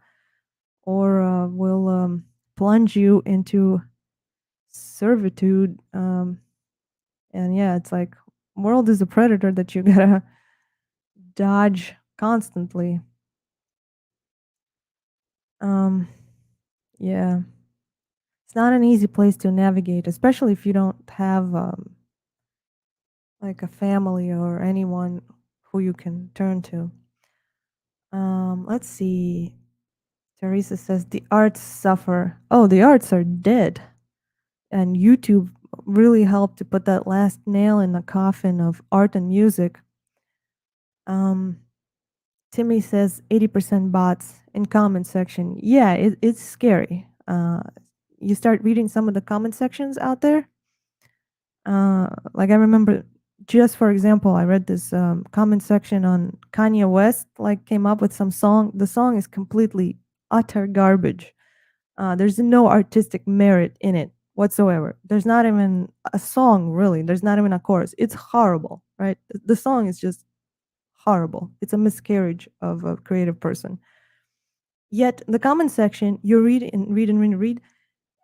or will plunge you into servitude. And yeah, it's like world is a predator that you gotta dodge constantly. Um, yeah, it's not an easy place to navigate, especially if you don't have like a family or anyone who you can turn to. Let's see. Teresa says the arts suffer. Oh, the arts are dead. And YouTube really helped to put that last nail in the coffin of art and music. Um, Timmy says 80% bots in comment section. Yeah, it's scary. You start reading some of the comment sections out there. Like I remember, just for example, I read this comment section on Kanye West. Like came up with some song. The song is completely utter garbage. There's no artistic merit in it whatsoever. There's not even a song, really. There's not even a chorus. It's horrible, right? The song is just horrible. It's a miscarriage of a creative person. Yet the comment section, you read and read and read and read,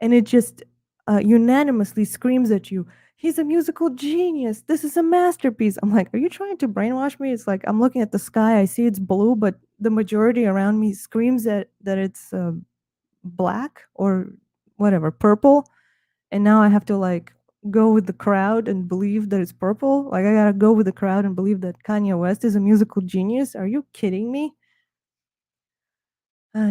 and it just unanimously screams at you, he's a musical genius. This is a masterpiece. I'm like, are you trying to brainwash me? It's like I'm looking at the sky, I see it's blue, but the majority around me screams that it's black or whatever, purple. And now I have to like go with the crowd and believe that it's purple. Like I gotta go with the crowd and believe that Kanye West is a musical genius. Are you kidding me?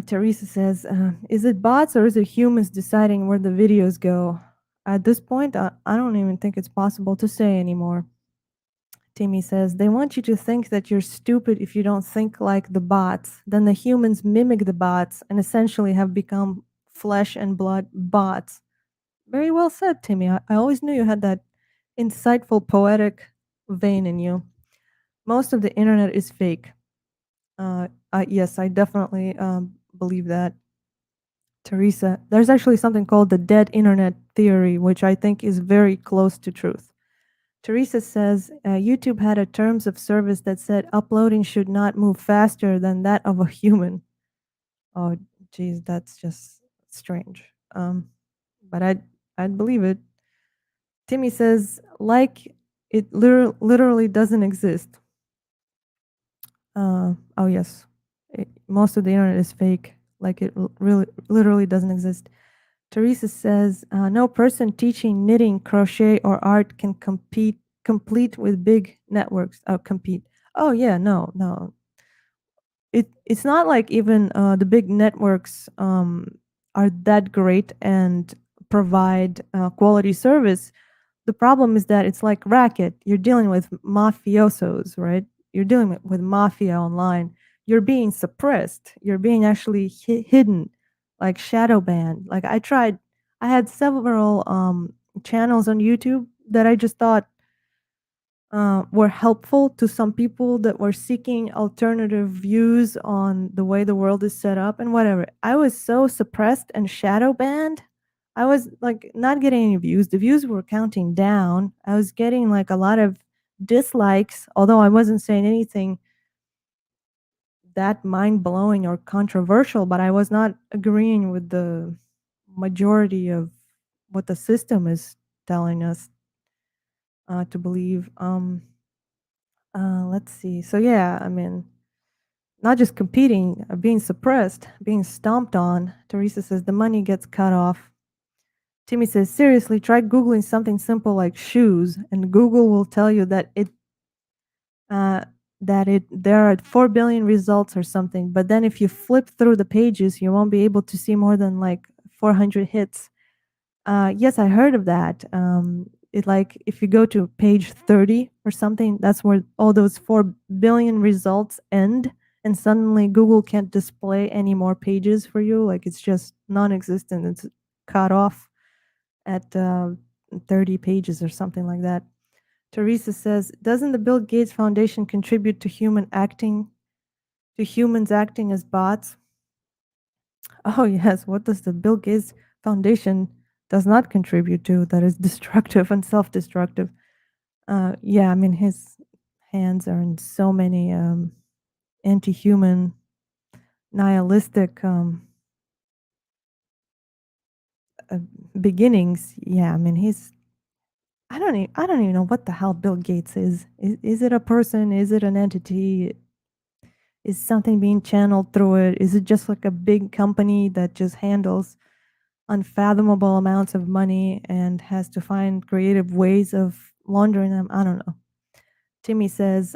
Teresa says, is it bots or is it humans deciding where the videos go? At this point, I don't even think it's possible to say anymore. Timmy says, they want you to think that you're stupid if you don't think like the bots. Then the humans mimic the bots and essentially have become flesh and blood bots. Very well said, Timmy. I always knew you had that insightful, poetic vein in you. Most of the internet is fake. Yes, I definitely believe that. Teresa, there's actually something called the dead internet theory, which I think is very close to truth. Teresa says YouTube had a terms of service that said uploading should not move faster than that of a human. Oh, geez, that's just strange. But I'd believe it. Timmy says, like it literally doesn't exist. Oh yes, most of the internet is fake. Like it really literally doesn't exist. Teresa says, no person teaching knitting, crochet, or art can complete with big networks. Compete. Oh yeah, no. It's not like even the big networks are that great and provide quality service. The problem is that it's like racket. You're dealing with mafiosos, right? You're dealing with mafia online. You're being suppressed. You're being actually hidden, like shadow banned. Like I had several channels on YouTube that I just thought were helpful to some people that were seeking alternative views on the way the world is set up and whatever. I was so suppressed and shadow banned. I was like not getting any views. The views were counting down. I was getting like a lot of dislikes, although I wasn't saying anything that mind blowing or controversial, but I was not agreeing with the majority of what the system is telling us to believe. Let's see. So yeah, I mean, not just competing, being suppressed, being stomped on. Teresa says the money gets cut off. Timmy says, seriously, try Googling something simple like shoes, and Google will tell you uh, that there are 4 billion results or something. But then if you flip through the pages, you won't be able to see more than like 400 hits. Yes, I heard of that. It like if you go to page 30 or something, that's where all those 4 billion results end, and suddenly Google can't display any more pages for you. Like it's just non-existent. It's cut off at 30 pages or something like that. Teresa says, doesn't the Bill Gates Foundation contribute to humans acting as bots? Oh yes, what does the Bill Gates Foundation does not contribute to that is destructive and self-destructive? Yeah, I mean his hands are in so many anti-human, nihilistic uh, beginnings. Yeah, I mean he's. I don't even know what the hell Bill Gates is. Is it a person? Is it an entity? Is something being channeled through it? Is it just like a big company that just handles unfathomable amounts of money and has to find creative ways of laundering them? I don't know. Timmy says,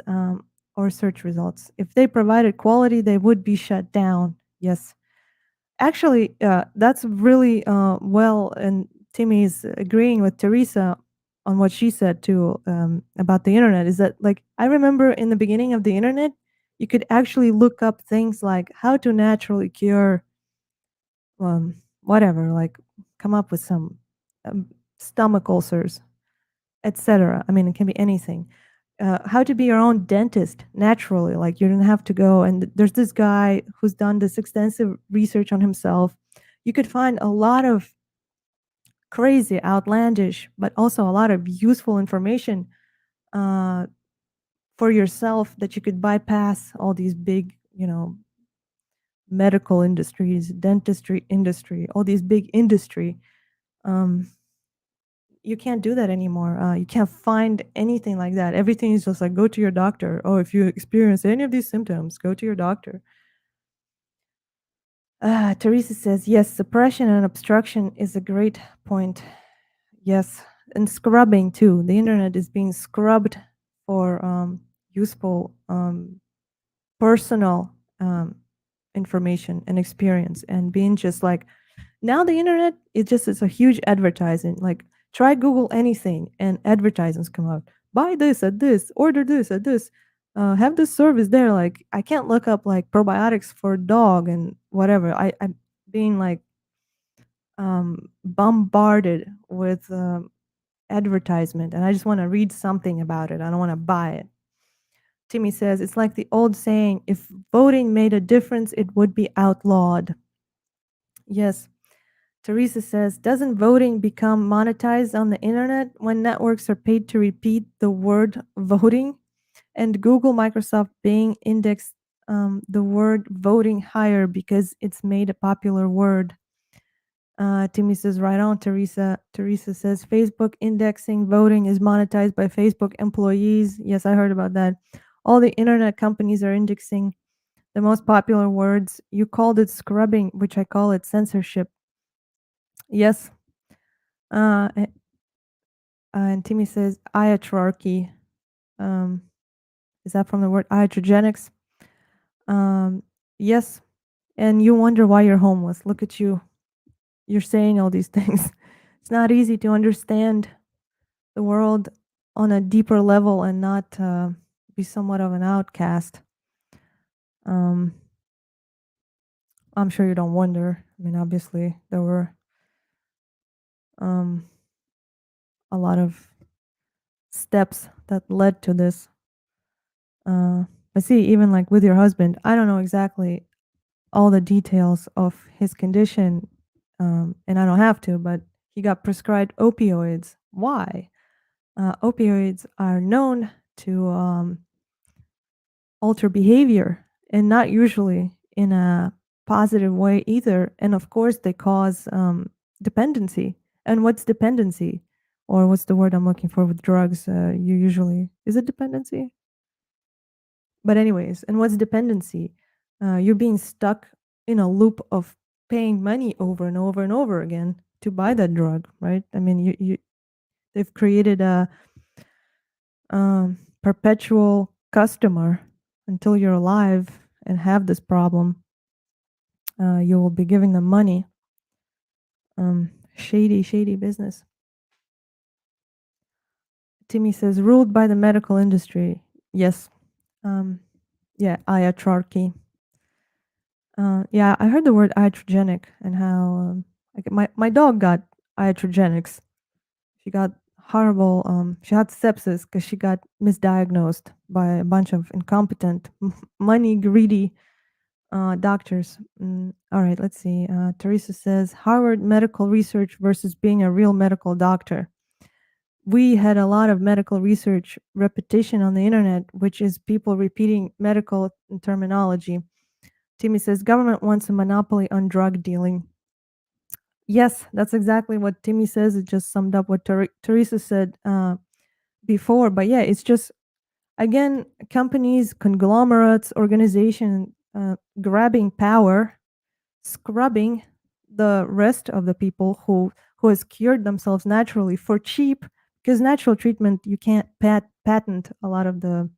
or search results. If they provided quality, they would be shut down. Yes. Actually, that's really well, and Timmy is agreeing with Teresa on what she said too, about the internet. Is that like I remember in the beginning of the internet, you could actually look up things like how to naturally cure whatever, like come up with some um, stomach ulcers, etc. I mean, it can be anything. How to be your own dentist naturally, like you don't have to go. And there's this guy who's done this extensive research on himself. You could find a lot of crazy, outlandish, but also a lot of useful information uh, for yourself that you could bypass all these big, medical industries, dentistry industry, all these big industry. Um, you can't do that anymore. You can't find anything like that. Everything is just like go to your doctor. Oh, if you experience any of these symptoms, go to your doctor. Teresa says, yes, suppression and obstruction is a great point. Yes, and scrubbing too. The internet is being scrubbed for useful personal information and experience, and being just like now the internet is a huge advertising. Like try Google anything and advertisements come out. Buy this at this, order this at this, have this service there. Like I can't look up like probiotics for dog and whatever. I'm being like bombarded with advertisement, and I just want to read something about it. I don't want to buy it. Timmy says it's like the old saying, if voting made a difference, it would be outlawed. Yes. Teresa says, doesn't voting become monetized on the internet when networks are paid to repeat the word voting? And Google, Microsoft, Bing index the word voting higher because it's made a popular word. Timmy says, right on, Teresa. Teresa says, Facebook indexing voting is monetized by Facebook employees. Yes, I heard about that. All the internet companies are indexing the most popular words. You called it scrubbing, which I call it censorship. Yes. Uh, and Timmy says iatrarchy. Um, is that from the word iatrogenics? Um, yes. And you wonder why you're homeless. Look at you. You're saying all these things. It's not easy to understand the world on a deeper level and not be somewhat of an outcast. Um, I'm sure you don't wonder. I mean, obviously, there were um, a lot of steps that led to this. But see, even like with your husband, I don't know exactly all the details of his condition, and I don't have to, but he got prescribed opioids. Why? Opioids are known to alter behavior, and not usually in a positive way either. And of course, they cause dependency. And what's dependency? Or what's the word I'm looking for with drugs? You usually, is it dependency? But anyways, and what's dependency? You're being stuck in a loop of paying money over and over and over again to buy that drug, right? I mean, they've created a perpetual customer until you're alive and have this problem. You will be giving them money. Shady business. Timmy says, ruled by the medical industry. Yes. Yeah, iatrarchy. Yeah, I heard the word iatrogenic and how like my dog got iatrogenics. She got horrible. She had sepsis because she got misdiagnosed by a bunch of incompetent, money greedy doctors. All right, let's see. Teresa says Harvard medical research versus being a real medical doctor. We had a lot of medical research repetition on the internet, which is people repeating medical terminology. Timmy says government wants a monopoly on drug dealing. Yes, that's exactly what Timmy says. It just summed up what Teresa said before. But yeah, it's just, again, companies, conglomerates, organization grabbing power, scrubbing the rest of the people who has cured themselves naturally for cheap, because natural treatment, you can't patent a lot of the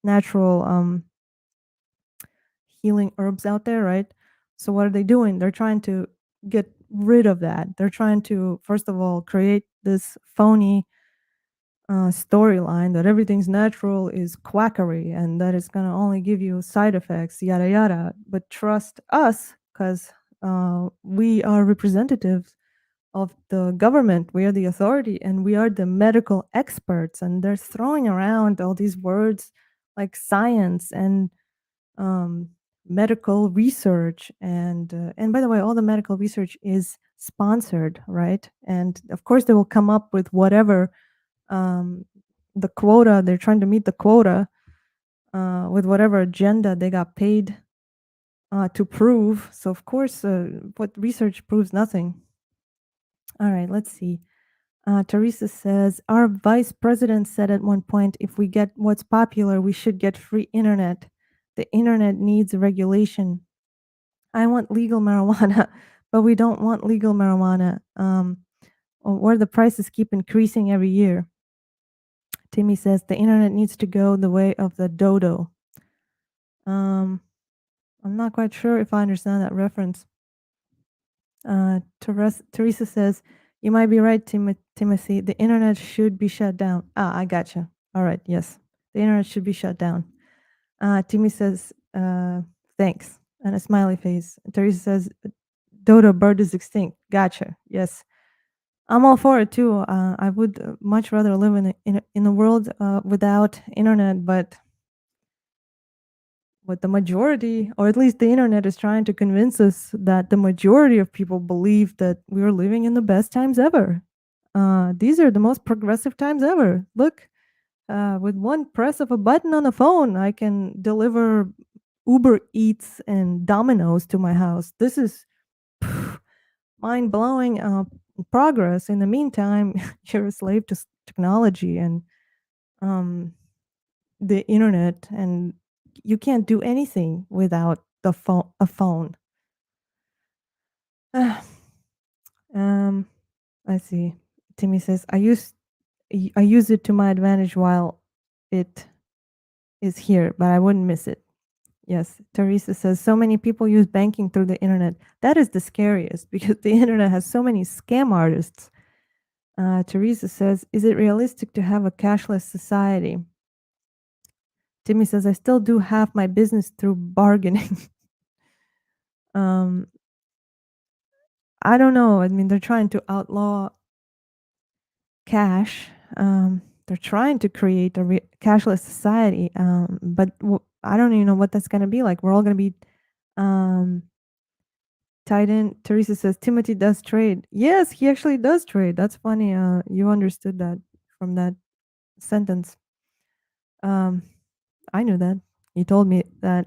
natural healing herbs out there, right? So what are they doing? They're trying to get rid of that. They're trying to, first of all, create this phony storyline that everything's natural is quackery and that it's going to only give you side effects, yada yada. But trust us, because we are representatives of the government. We are the authority and we are the medical experts. And they're throwing around all these words like science and um, medical research. And by the way, all the medical research is sponsored, right? And of course, they will come up with whatever um, the quota, they're trying to meet the quota with whatever agenda they got paid to prove. So of course, what research proves nothing. All right, let's see. Teresa says, our vice president said at one point, if we get what's popular, we should get free internet. The internet needs regulation. I want legal marijuana, but we don't want legal marijuana, where the prices keep increasing every year. Timmy says the internet needs to go the way of the dodo. I'm not quite sure if I understand that reference. Teresa says, you might be right, Timothy. The internet should be shut down. Ah, I gotcha. All right, yes. The internet should be shut down. Timmy says, thanks, and a smiley face. Teresa says, dodo bird is extinct. Gotcha. Yes. I'm all for it too. I would much rather live in a world without internet, but what the majority, or at least the internet, is trying to convince us that the majority of people believe that we are living in the best times ever. These are the most progressive times ever. Look, with one press of a button on the phone, I can deliver Uber Eats and Domino's to my house. This is mind blowing progress. In the meantime, you're a slave to technology and um, the internet, and you can't do anything without a phone. um, let's see. Timmy says, I use it to my advantage while it is here, but I wouldn't miss it. Yes. Teresa says, so many people use banking through the internet. That is the scariest because the internet has so many scam artists. Teresa says, is it realistic to have a cashless society? Timmy says, I still do half my business through bargaining. um, I don't know. I mean, they're trying to outlaw cash. They're trying to create a cashless society, but I don't even know what that's going to be like. We're all going to be um, tied in. Teresa says Timothy does trade. Yes, he actually does trade. That's funny. You understood that from that sentence. Um, I knew that. You told me that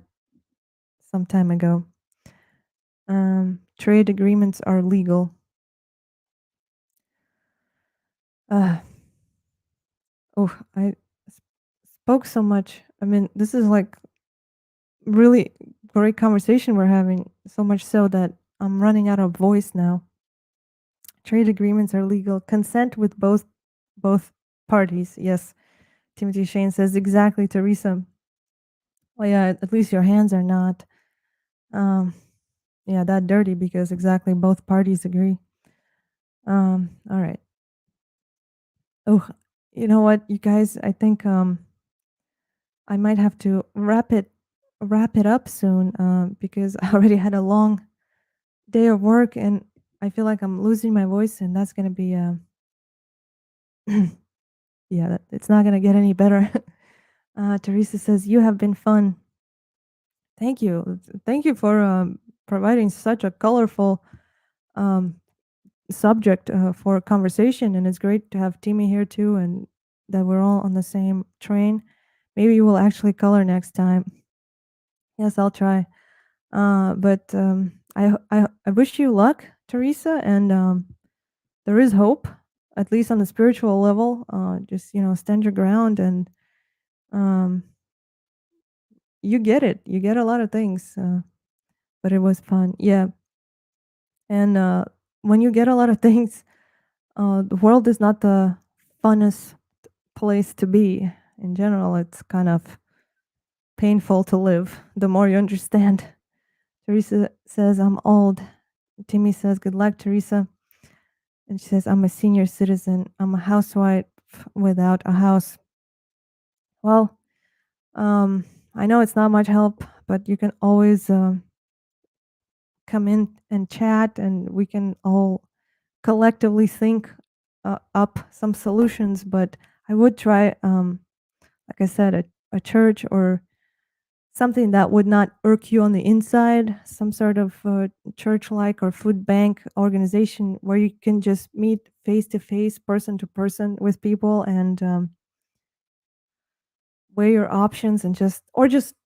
some time ago. Trade agreements are legal. Uh, oh, I spoke so much. I mean, this is like really great conversation we're having, so much so that I'm running out of voice now. Trade agreements are legal. Consent with both parties. Yes. Timothy Shane says exactly, Teresa. Well, yeah, at least your hands are not yeah, that dirty because exactly both parties agree. All right. Oh, you know what, you guys, I think I might have to wrap it up soon because I already had a long day of work and I feel like I'm losing my voice and that's gonna be yeah, it's not gonna get any better. Teresa says you have been fun. Thank you. Thank you for providing such a colorful um, subject for conversation, and it's great to have Timmy here too, and that we're all on the same train. Maybe we'll actually color next time. Yes, I'll try. But I wish you luck, Teresa, and there is hope, at least on the spiritual level. Just stand your ground, and um, you get it. You get a lot of things, but it was fun. Yeah, and when you get a lot of things, the world is not the funnest place to be. In general, it's kind of painful to live the more you understand. Teresa says, I'm old. Timmy says, good luck, Teresa. And she says, I'm a senior citizen. I'm a housewife without a house. Well, I know it's not much help, but you can always come in and chat, and we can all collectively think up some solutions. But I would try, like I said, a church or something that would not irk you on the inside, some sort of church-like or food bank organization where you can just meet face to face, person to person with people and weigh your options and just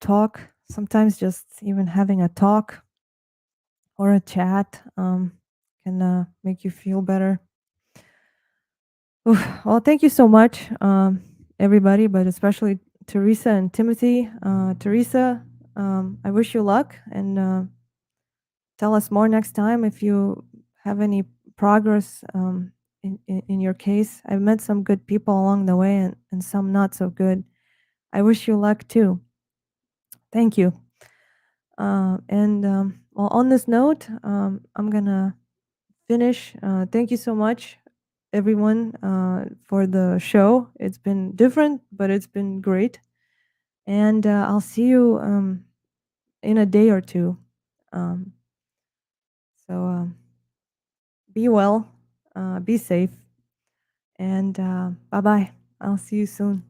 talk. Sometimes just even having a talk or a chat can make you feel better. Oof. Well, thank you so much, everybody, but especially Teresa and Timothy. Teresa, I wish you luck and tell us more next time if you have any progress in your case. I've met some good people along the way and some not so good. I wish you luck too. Thank you. And well, on this note, I'm gonna finish. Thank you so much, everyone, for the show. It's been different, but it's been great. And I'll see you in a day or two. Um, so be well, be safe, and bye bye. I'll see you soon.